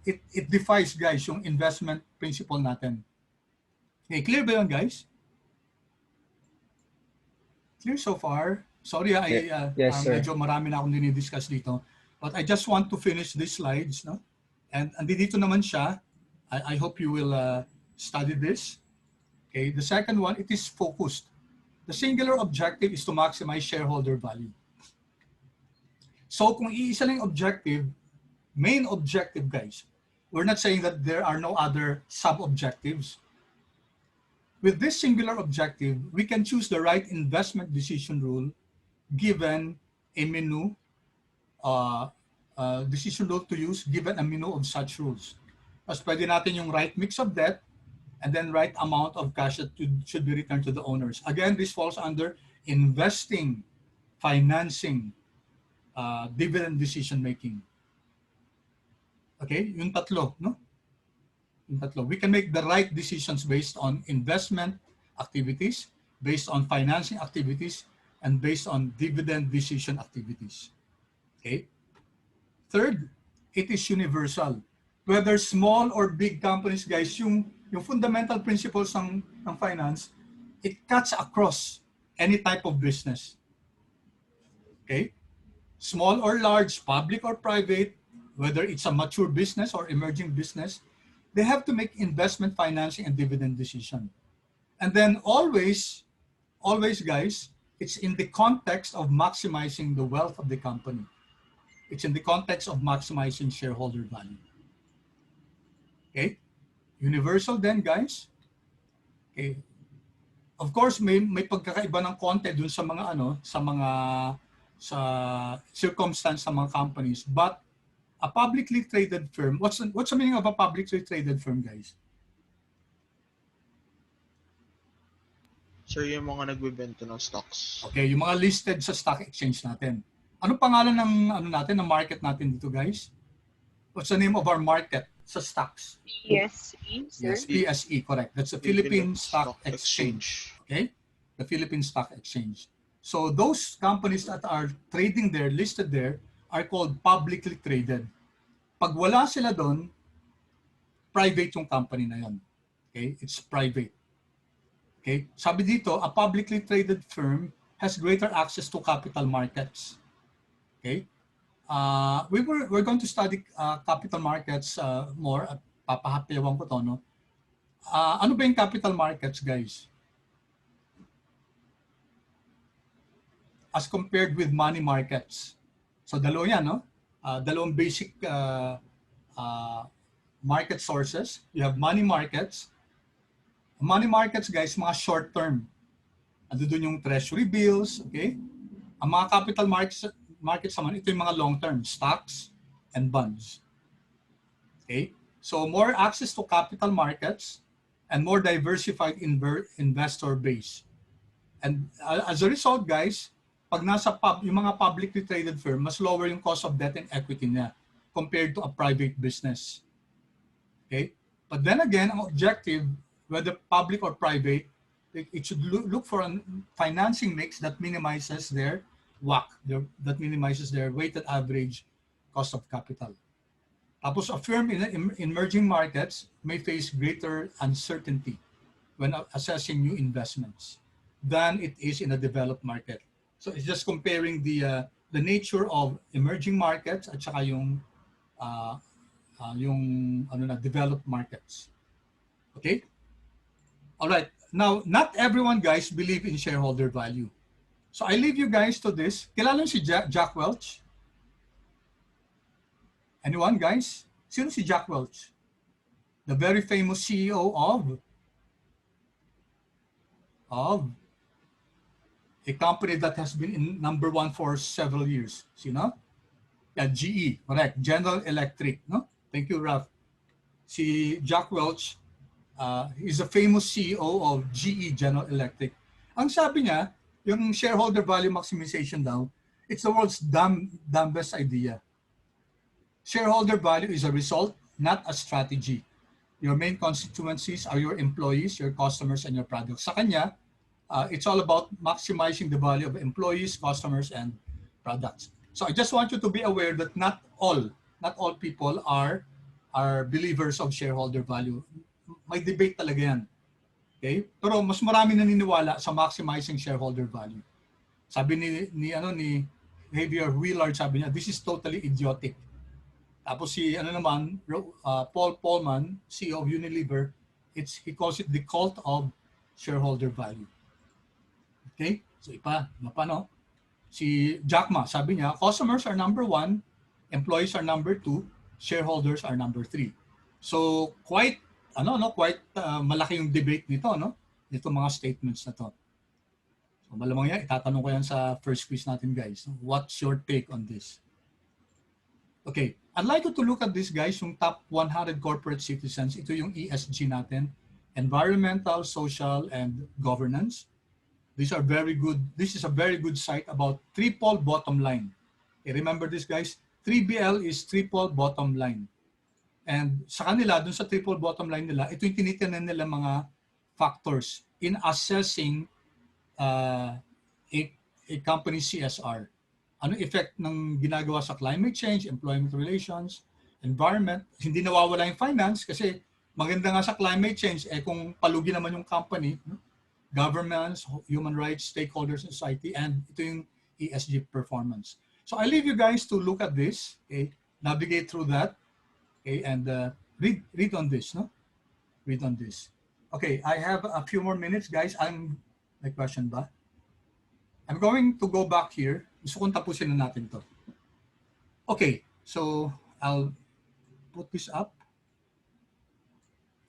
it defies, guys, yung investment principle natin. Okay, clear ba yun, guys? Clear so far? Sorry, yes, sir. Medyo marami na akong dinidiscuss dito. But I just want to finish these slides, no? And dito naman siya. I hope you will study this. Okay, the second one, it is focused. The singular objective is to maximize shareholder value. So kung iisa lang yung objective, main objective, guys, we're not saying that there are no other sub-objectives. With this singular objective, we can choose the right investment decision rule given a menu, decision rule to use given a menu of such rules. Mas pwede natin yung right mix of debt and then right amount of cash that should be returned to the owners. Again, this falls under investing, financing, dividend decision making. Okay, yung tatlo, no? Yung tatlo. We can make the right decisions based on investment activities, based on financing activities, and based on dividend decision activities. Okay? Third, it is universal. Whether small or big companies, guys, yung fundamental principles ng finance, it cuts across any type of business. Okay? Small or large, public or private, whether it's a mature business or emerging business, they have to make investment, financing, and dividend decision. And then always, guys, it's in the context of maximizing the wealth of the company. It's in the context of maximizing shareholder value. Okay? Universal then, guys. Okay. Of course, may pagkakaiba ng konti dun sa mga sa circumstance ng mga companies, but a publicly traded firm, what's the meaning of a publicly traded firm, guys? Sir, yung mga nagbebenta ng stocks. Okay, yung mga listed sa stock exchange natin. Ano pangalan ng ng market natin dito, guys? What's the name of our market sa stocks? PSE, sir. Yes, PSE, correct. That's the Philippine Stock Exchange. Okay? The Philippine Stock Exchange. So those companies that are trading there, listed there, are called publicly traded. Pag wala sila doon, private yung company na yon. Okay? It's private. Okay? Sabi dito, a publicly traded firm has greater access to capital markets. Okay? We're going to study capital markets more. Papahapiawan ko to, no? Ano ba yung capital markets, guys? As compared with money markets. So dalawa yan, no? Dalawang basic market sources. You have money markets. Money markets, guys, mga short term. Ando dun yung treasury bills, okay? Ang mga capital markets naman, ito yung mga long term, stocks and bonds. Okay? So more access to capital markets and more diversified investor base. And as a result, guys, pag nasa yung mga publicly traded firm, mas lower yung cost of debt and equity niya compared to a private business. Okay? But then again, ang objective, whether public or private, it should look for a financing mix that minimizes their WACC, that minimizes their weighted average cost of capital. Tapos a firm in emerging markets may face greater uncertainty when assessing new investments than it is in a developed market. So it's just comparing the nature of emerging markets at saka yung developed markets. Okay? All right. Now, not everyone, guys, believe in shareholder value. So I leave you guys to this. Kilala niyo si Jack Welch? Anyone, guys? Sino si Jack Welch? The very famous CEO of a company that has been in number one for several years. Sino? Yeah, GE, correct. General Electric, no? Thank you, Ralph. Si Jack Welch, he's a famous CEO of GE, General Electric. Ang sabi niya, yung shareholder value maximization daw, it's the world's dumbest idea. Shareholder value is a result, not a strategy. Your main constituencies are your employees, your customers, and your products. Sa kanya, it's all about maximizing the value of employees, customers, and products. So I just want you to be aware that not all people are believers of shareholder value. May debate talaga yan. Okay? Pero mas marami naniniwala sa maximizing shareholder value. Sabi ni Javier Willard, sabi niya, this is totally idiotic. Tapos si Paul Polman, CEO of Unilever, he calls it the cult of shareholder value. Okay? So paano? Si Jack Ma, sabi niya, customers are number 1, employees are number 2, shareholders are number 3. So quite malaki yung debate nito, no? Nito mga statements na to. So malamang yan, itatanong ko yan sa first quiz natin, guys. What's your take on this? Okay, I'd like you to look at this, guys, yung top 100 corporate citizens. Ito yung ESG natin, environmental, social, and governance. These are very good. This is a very good site about triple bottom line. Okay, remember this, guys? 3BL is triple bottom line. And sa kanila, dun sa triple bottom line nila, ito yung tinitingnan nila mga factors in assessing a company's CSR. Ano effect ng ginagawa sa climate change, employment relations, environment. Hindi nawawala yung finance kasi maganda nga sa climate change, kung palugi naman yung company, no? Governments, human rights, stakeholders in society, and ito yung ESG performance. So I leave you guys to look at this, okay? Navigate through that, okay? And read on this, no? Read on this. Okay, I have a few more minutes, guys. May question ba? I'm going to go back here. Gusto kong tapusin na natin to. Okay, so I'll put this up.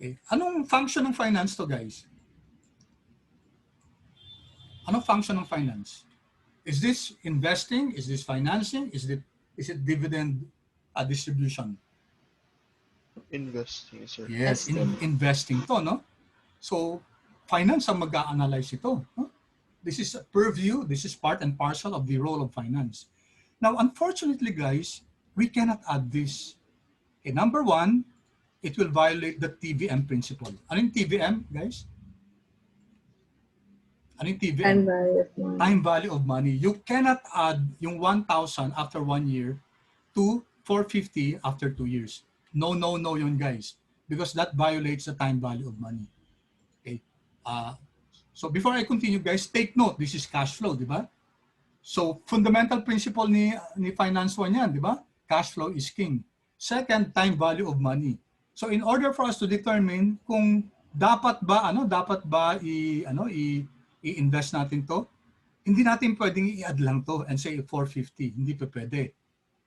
Okay. Anong function ng finance to, guys? Anong function ng finance? Is this investing? Is this financing? Is it dividend distribution? Investing, sir. Yes, investing to, no? So, finance ang mag-a-analyze ito. No? This is a purview. This is part and parcel of the role of finance. Now, unfortunately, guys, we cannot add this. Okay, number 1, it will violate the TVM principle. Ano yung TVM, guys? Ano yung TVM? Time value of money. Time value of money. You cannot add yung 1,000 after 1 year to 450 after 2 years. No yun, guys. Because that violates the time value of money. Okay. So before I continue, guys, take note. This is cash flow, di ba? So fundamental principle ni Finance 1 yan, di ba? Cash flow is king. Second, time value of money. So in order for us to determine kung dapat ba i-invest natin to, hindi natin pwedeng i-add lang to and say 450. Hindi pa pwede.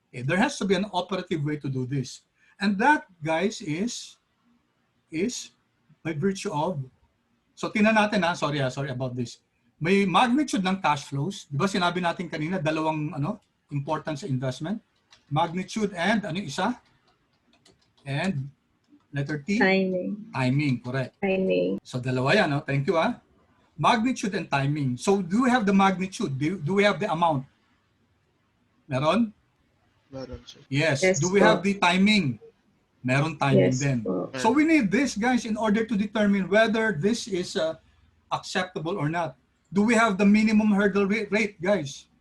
Okay, there has to be an operative way to do this. And that, guys, is by virtue of, so tingnan natin sorry about this. May magnitude ng cash flows. Di ba sinabi natin kanina, dalawang important sa investment. Magnitude and, isa? And letter T? Timing, correct. Timing. So dalawa yan, Thank you, Magnitude and timing. So do we have the magnitude? Do we have the amount? Meron? Meron, sir. Yes. Yes, Do we have the timing? Meron timing Yes, din. po. So we need this, guys, in order to determine whether this is acceptable or not. Do we have the minimum hurdle rate, guys?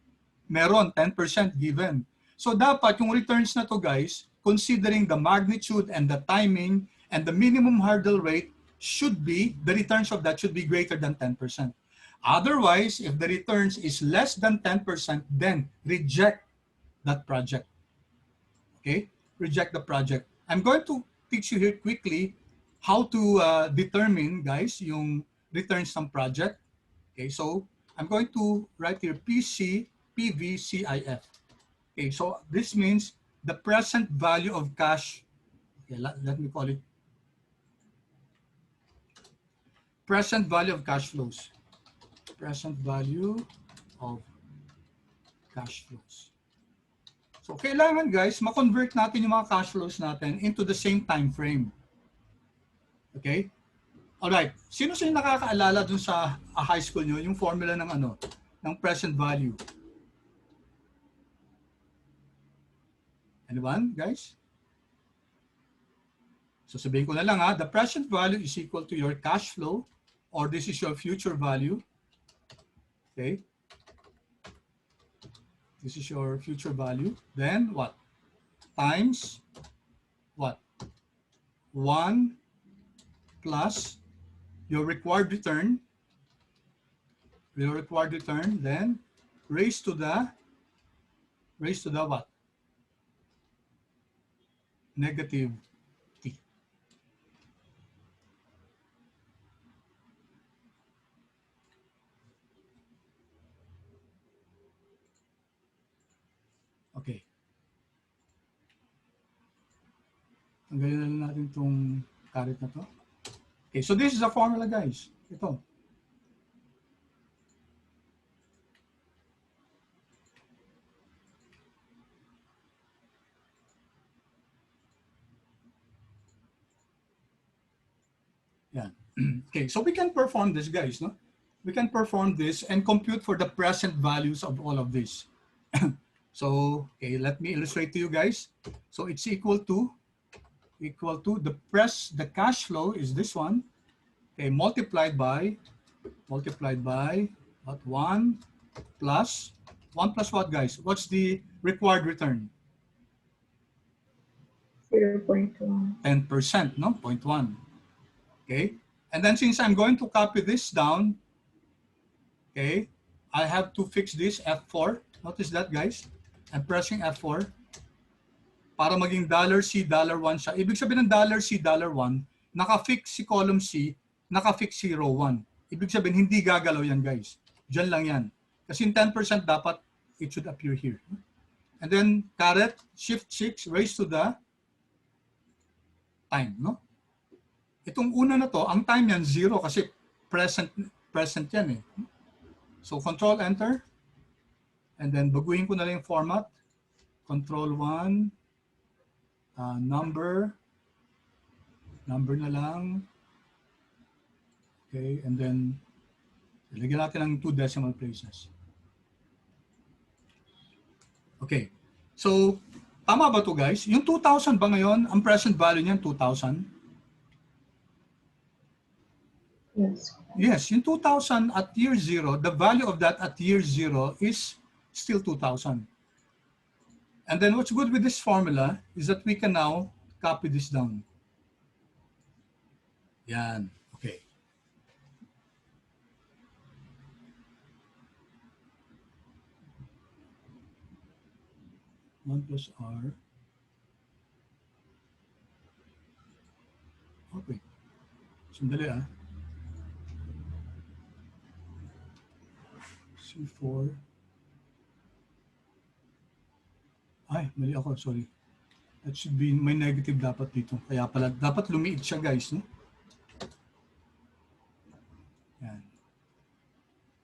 Meron, 10% given. So dapat yung returns na to, guys, considering the magnitude and the timing and the minimum hurdle rate, the returns of that should be greater than 10%. Otherwise, if the returns is less than 10%, then reject that project. Okay? Reject the project. I'm going to teach you here quickly how to determine, guys, yung returns ng project. Okay, so I'm going to write here PVCIF. Okay, so this means the present value of cash. Okay, let me call it present value of cash flows. Present value of cash flows. So kailangan, guys, ma-convert natin yung mga cash flows natin into the same time frame. Okay? Alright. Sino nakakaalala dun sa high school nyo yung formula ng present value? Anyone, guys? So sabihin ko na lang the present value is equal to your cash flow, or this is your future value. Okay? This is your future value. Then what? Times what? 1 plus your required return. Then raised to the what? Negative t. Tanggalin na lang natin itong caret na to. Okay, so this is the formula, guys. Ito. Yeah. Okay, so we can perform this, guys, no? We can perform this and compute for the present values of all of this. So, okay, let me illustrate to you guys. So it's equal to the cash flow is this one, okay, multiplied by what, 1 plus what, guys? What's the required return? 0.1. 10%, no? 0.1. Okay, and then since I'm going to copy this down, okay, I have to fix this F4. Notice that, guys. I'm pressing F4 para maging $C, $1 siya. Ibig sabihin ng $C, $1, naka-fix si column C, naka-fix si row 1. Ibig sabihin, hindi gagalaw yan, guys. Diyan lang yan. Kasi yung 10% dapat, it should appear here. And then, caret, shift 6, raised to the time, no? Itong una na to, ang time yan, 0 kasi present yan eh. So, control enter. And then, baguhin ko na lang yung format. Control 1. Number na lang. Okay, and then, ilagyan natin ng 2 decimal places. Okay, so, tama ba to, guys? Yung 2,000 ba ngayon, ang present value niyan, 2,000? Yes. Yes, yung 2,000 at year 0, the value of that at year 0 is still 2,000. And then what's good with this formula is that we can now copy this down. Yan. Okay. One plus R. Okay. Sandali ah. C4. Ay, mali ako. Sorry. That should be, may negative dapat dito. Kaya pala, dapat lumiit siya, guys. No? Yan.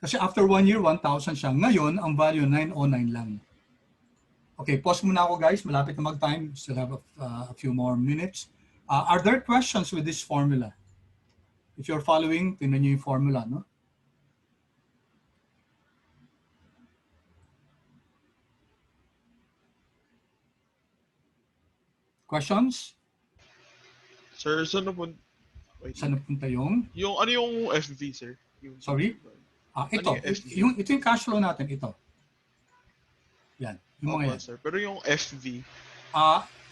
Kasi after 1 year, 1,000 siya. Ngayon, ang value 909 lang. Okay, pause muna ako, guys. Malapit na mag-time. Still have a few more minutes. Are there questions with this formula? If you're following, tingnan niyo yung formula, no? Questions? Sir, saan na po? Wait. Saan napunta yung? Yung, ano yung FV, sir? Yung, Sorry? Ito. Ano yung FV? Ito yung cash flow natin. Ito. Yan. Yung mga yan. Sir. Pero yung FV,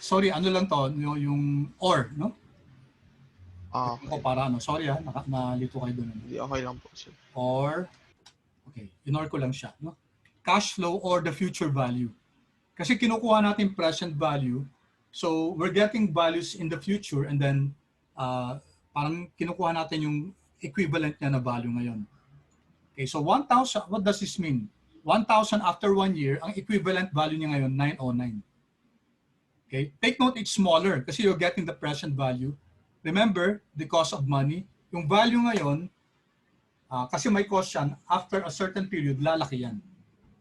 Sorry, ano lang to? Yung or, no? okay. Ako para ano. Sorry nalito kayo doon. Hindi, okay lang po, sir. Or, okay. Ignore ko lang siya. No? Cash flow or the future value. Kasi kinukuha natin present value. So, we're getting values in the future and then parang kinukuha natin yung equivalent niya na value ngayon. Okay, so 1,000, what does this mean? 1,000 after 1 year, ang equivalent value niya ngayon, 909. Okay, take note, it's smaller kasi you're getting the present value. Remember, the cost of money. Yung value ngayon, kasi may cost yan, after a certain period, lalaki yan.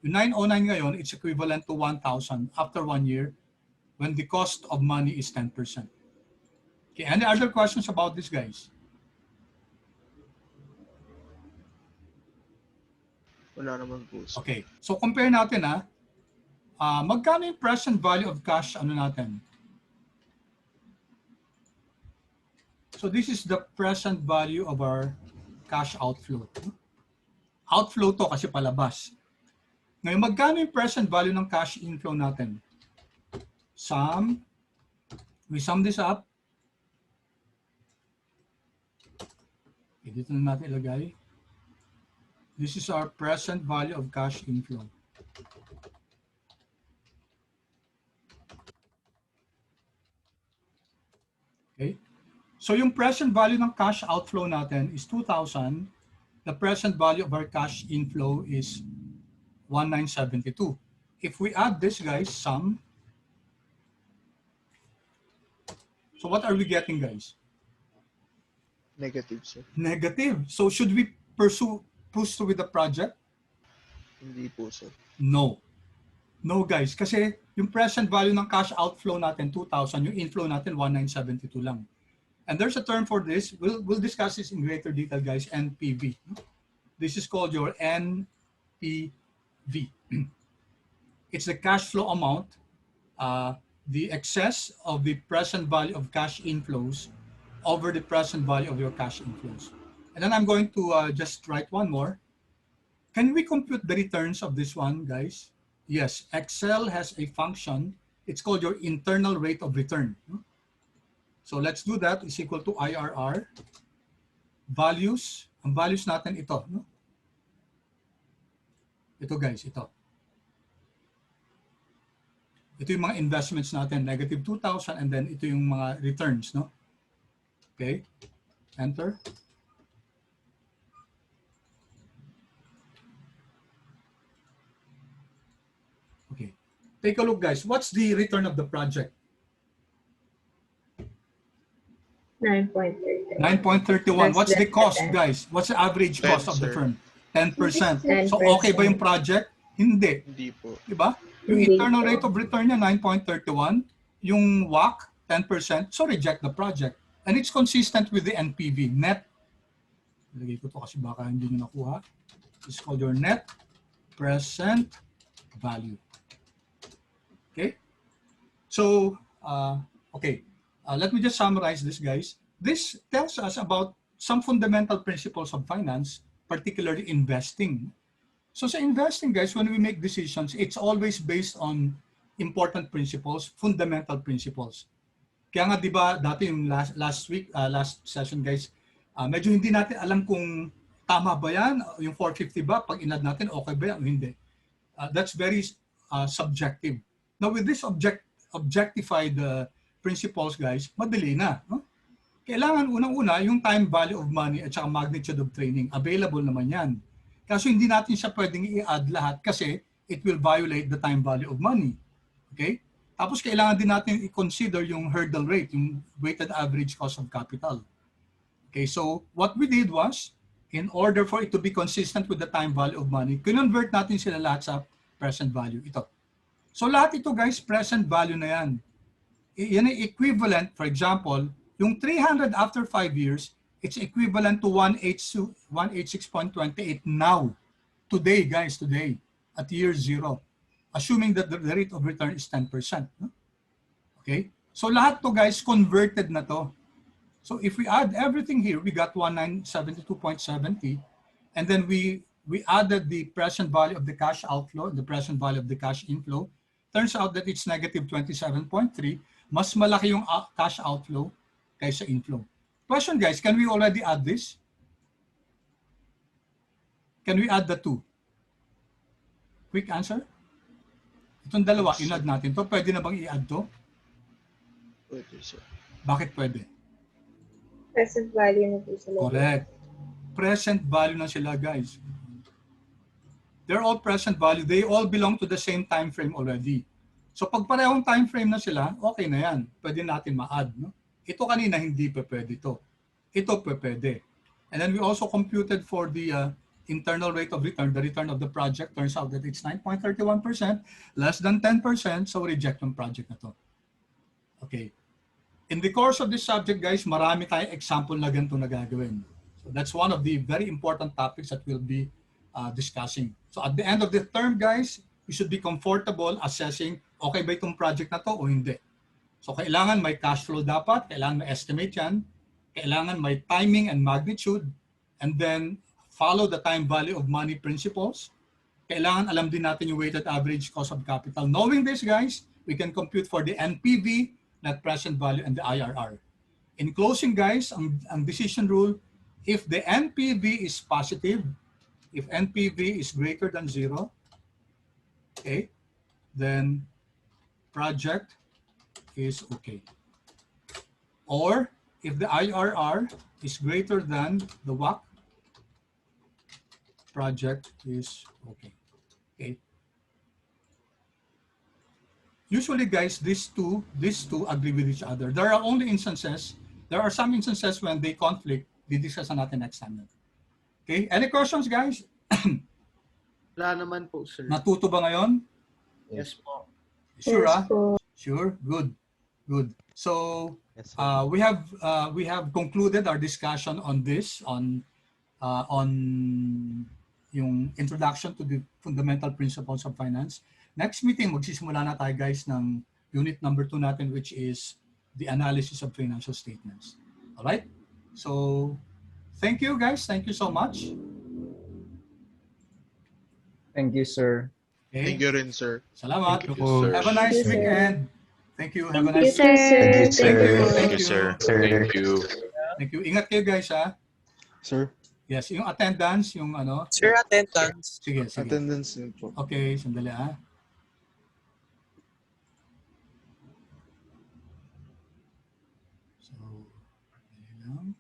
Yung 909 ngayon, it's equivalent to 1,000 after 1 year when the cost of money is 10%. Okay, any other questions about this, guys? Wala naman po, sir. Okay, so compare natin magkano yung present value of cash ano natin? So this is the present value of our cash outflow. Outflow to kasi palabas. Ngayon, magkano yung present value ng cash inflow natin? We sum this up. Okay, dito na natin ilagay. This is our present value of cash inflow. Okay. So yung present value ng cash outflow natin is 2,000. The present value of our cash inflow is 1,972. If we add this, guys, sum So what are we getting, guys? Negative, sir. Negative. So should we pursue with the project? Hindi po, sir. No. No, guys. Kasi yung present value ng cash outflow natin, 2,000. Yung inflow natin, 1,972 lang. And there's a term for this. We'll discuss this in greater detail, guys. NPV. This is called your NPV. It's the cash flow amount, the excess of the present value of cash inflows over the present value of your cash inflows. And then I'm going to just write one more. Can we compute the returns of this one, guys? Yes, Excel has a function. It's called your internal rate of return. So let's do that. Is equal to IRR. Values. Ang values natin ito. No? Ito, guys. Ito. Ito yung mga investments natin. Negative 2,000 and then ito yung mga returns. No? Okay. Enter. Okay. Take a look, guys. What's the return of the project? 9.30. 9.31. What's the That's cost, the guys? What's the average 10, cost of the sir. firm? 10%. 10%. So okay ba yung project? Hindi. Hindi po. Diba? Yung Hindi. internal rate of return niya, 9.31. Yung WACC, 10%. So reject the project. And it's consistent with the NPV, net. Lagay ko to kasi baka hindi nyo nakuha. It's called your net present value. Okay? So, okay. Let me just summarize this, guys. This tells us about some fundamental principles of finance, particularly investing. So sa investing, guys, when we make decisions, it's always based on important principles, fundamental principles. Kaya nga, di ba, dati yung last session, guys, medyo hindi natin alam kung tama ba yan, yung 450 ba, pag inad natin, okay ba yan o hindi. That's very subjective. Now, with this objectified principles, guys, madali na. No? Kailangan unang-una yung time value of money at saka magnitude of training. Available naman yan. Kaso hindi natin siya pwedeng i-add lahat kasi it will violate the time value of money. Okay? Tapos kailangan din natin i-consider yung hurdle rate, yung weighted average cost of capital. Okay, so what we did was, in order for it to be consistent with the time value of money, convert natin sila lahat sa present value. Ito. So lahat ito, guys, present value na yan. Yan ay equivalent, for example, yung 300 after 5 years, it's equivalent to 186.28 now. Today, guys, today, at year 0. Assuming that the rate of return is 10%. No? Okay? So lahat to, guys, converted na to. So if we add everything here, we got 1972.70. And then we added the present value of the cash outflow, the present value of the cash inflow. Turns out that it's negative 27.3. Mas malaki yung cash outflow kaysa inflow. Question, guys, can we already add this? Can we add the two? Quick answer? Itong dalawa, in-add natin to. Pwede na bang i-add to? Pwede, sir. Bakit pwede? Present value na po sila. Correct. Present value na sila, guys. They're all present value. They all belong to the same time frame already. So pag parehong time frame na sila, okay na yan. Pwede natin ma-add. No? Ito kanina, hindi pa pwede ito. Ito pa pwede. And then we also computed for the internal rate of return, the return of the project. Turns out that it's 9.31%, less than 10%, so reject yung project na to. Okay. In the course of this subject, guys, marami tayong example na ganito na gagawin. So that's one of the very important topics that we'll be discussing. So at the end of the term, guys, you should be comfortable assessing, okay ba itong project na to o hindi. So kailangan may cash flow dapat, kailangan may estimate yan, kailangan may timing and magnitude, and then follow the time value of money principles. Kailangan alam din natin yung weighted average cost of capital. Knowing this, guys, we can compute for the NPV, net present value, and the IRR. In closing, guys, ang decision rule, if the NPV is positive, if NPV is greater than 0, okay, then project is okay. Or if the IRR is greater than the WACC, project is okay. Okay. usually guys, these two agree with each other. There are some instances when they conflict. Didiscuss natin next time. Okay, any questions guys? Wala naman po, sir. Natuto ba ngayon? Yes po. Sure, Yes po. Sure, good. So Yes, sir. we have concluded our discussion on this, on yung introduction to the fundamental principles of finance. Next meeting, magsisimula na tayo guys ng unit number 2 natin, which is the analysis of financial statements. All right? So thank you guys. Thank you so much. Thank you, sir. Okay. Thank you rin, sir. Salamat. Thank you, sir. Have a nice Thank you, sir. weekend. Thank you. Have a Thank nice you, sir. Thank you. Thank you, sir. Thank you. Thank you. Ingat kayo guys ha. Sir, Yes, yung attendance, yung ano. Sir, attendance. Sige. attendance din po. Okay, sandali ha. So, sandali lang.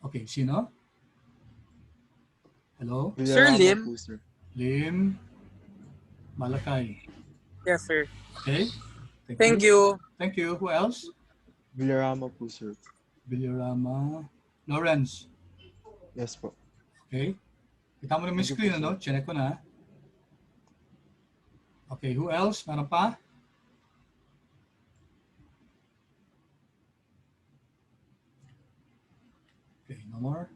Okay, sino? Hello? Sir Villarama Lim. po, sir. Lim Malakay. Yes, sir. Okay? Thank you. Thank you. Who else? Villarama po, sir. Villarama. Lawrence. Yes po. Okay? Kita mo na yung Thank you screen, po, ano? Chinek ko na. Okay, who else? Meron pa? Okay, no more.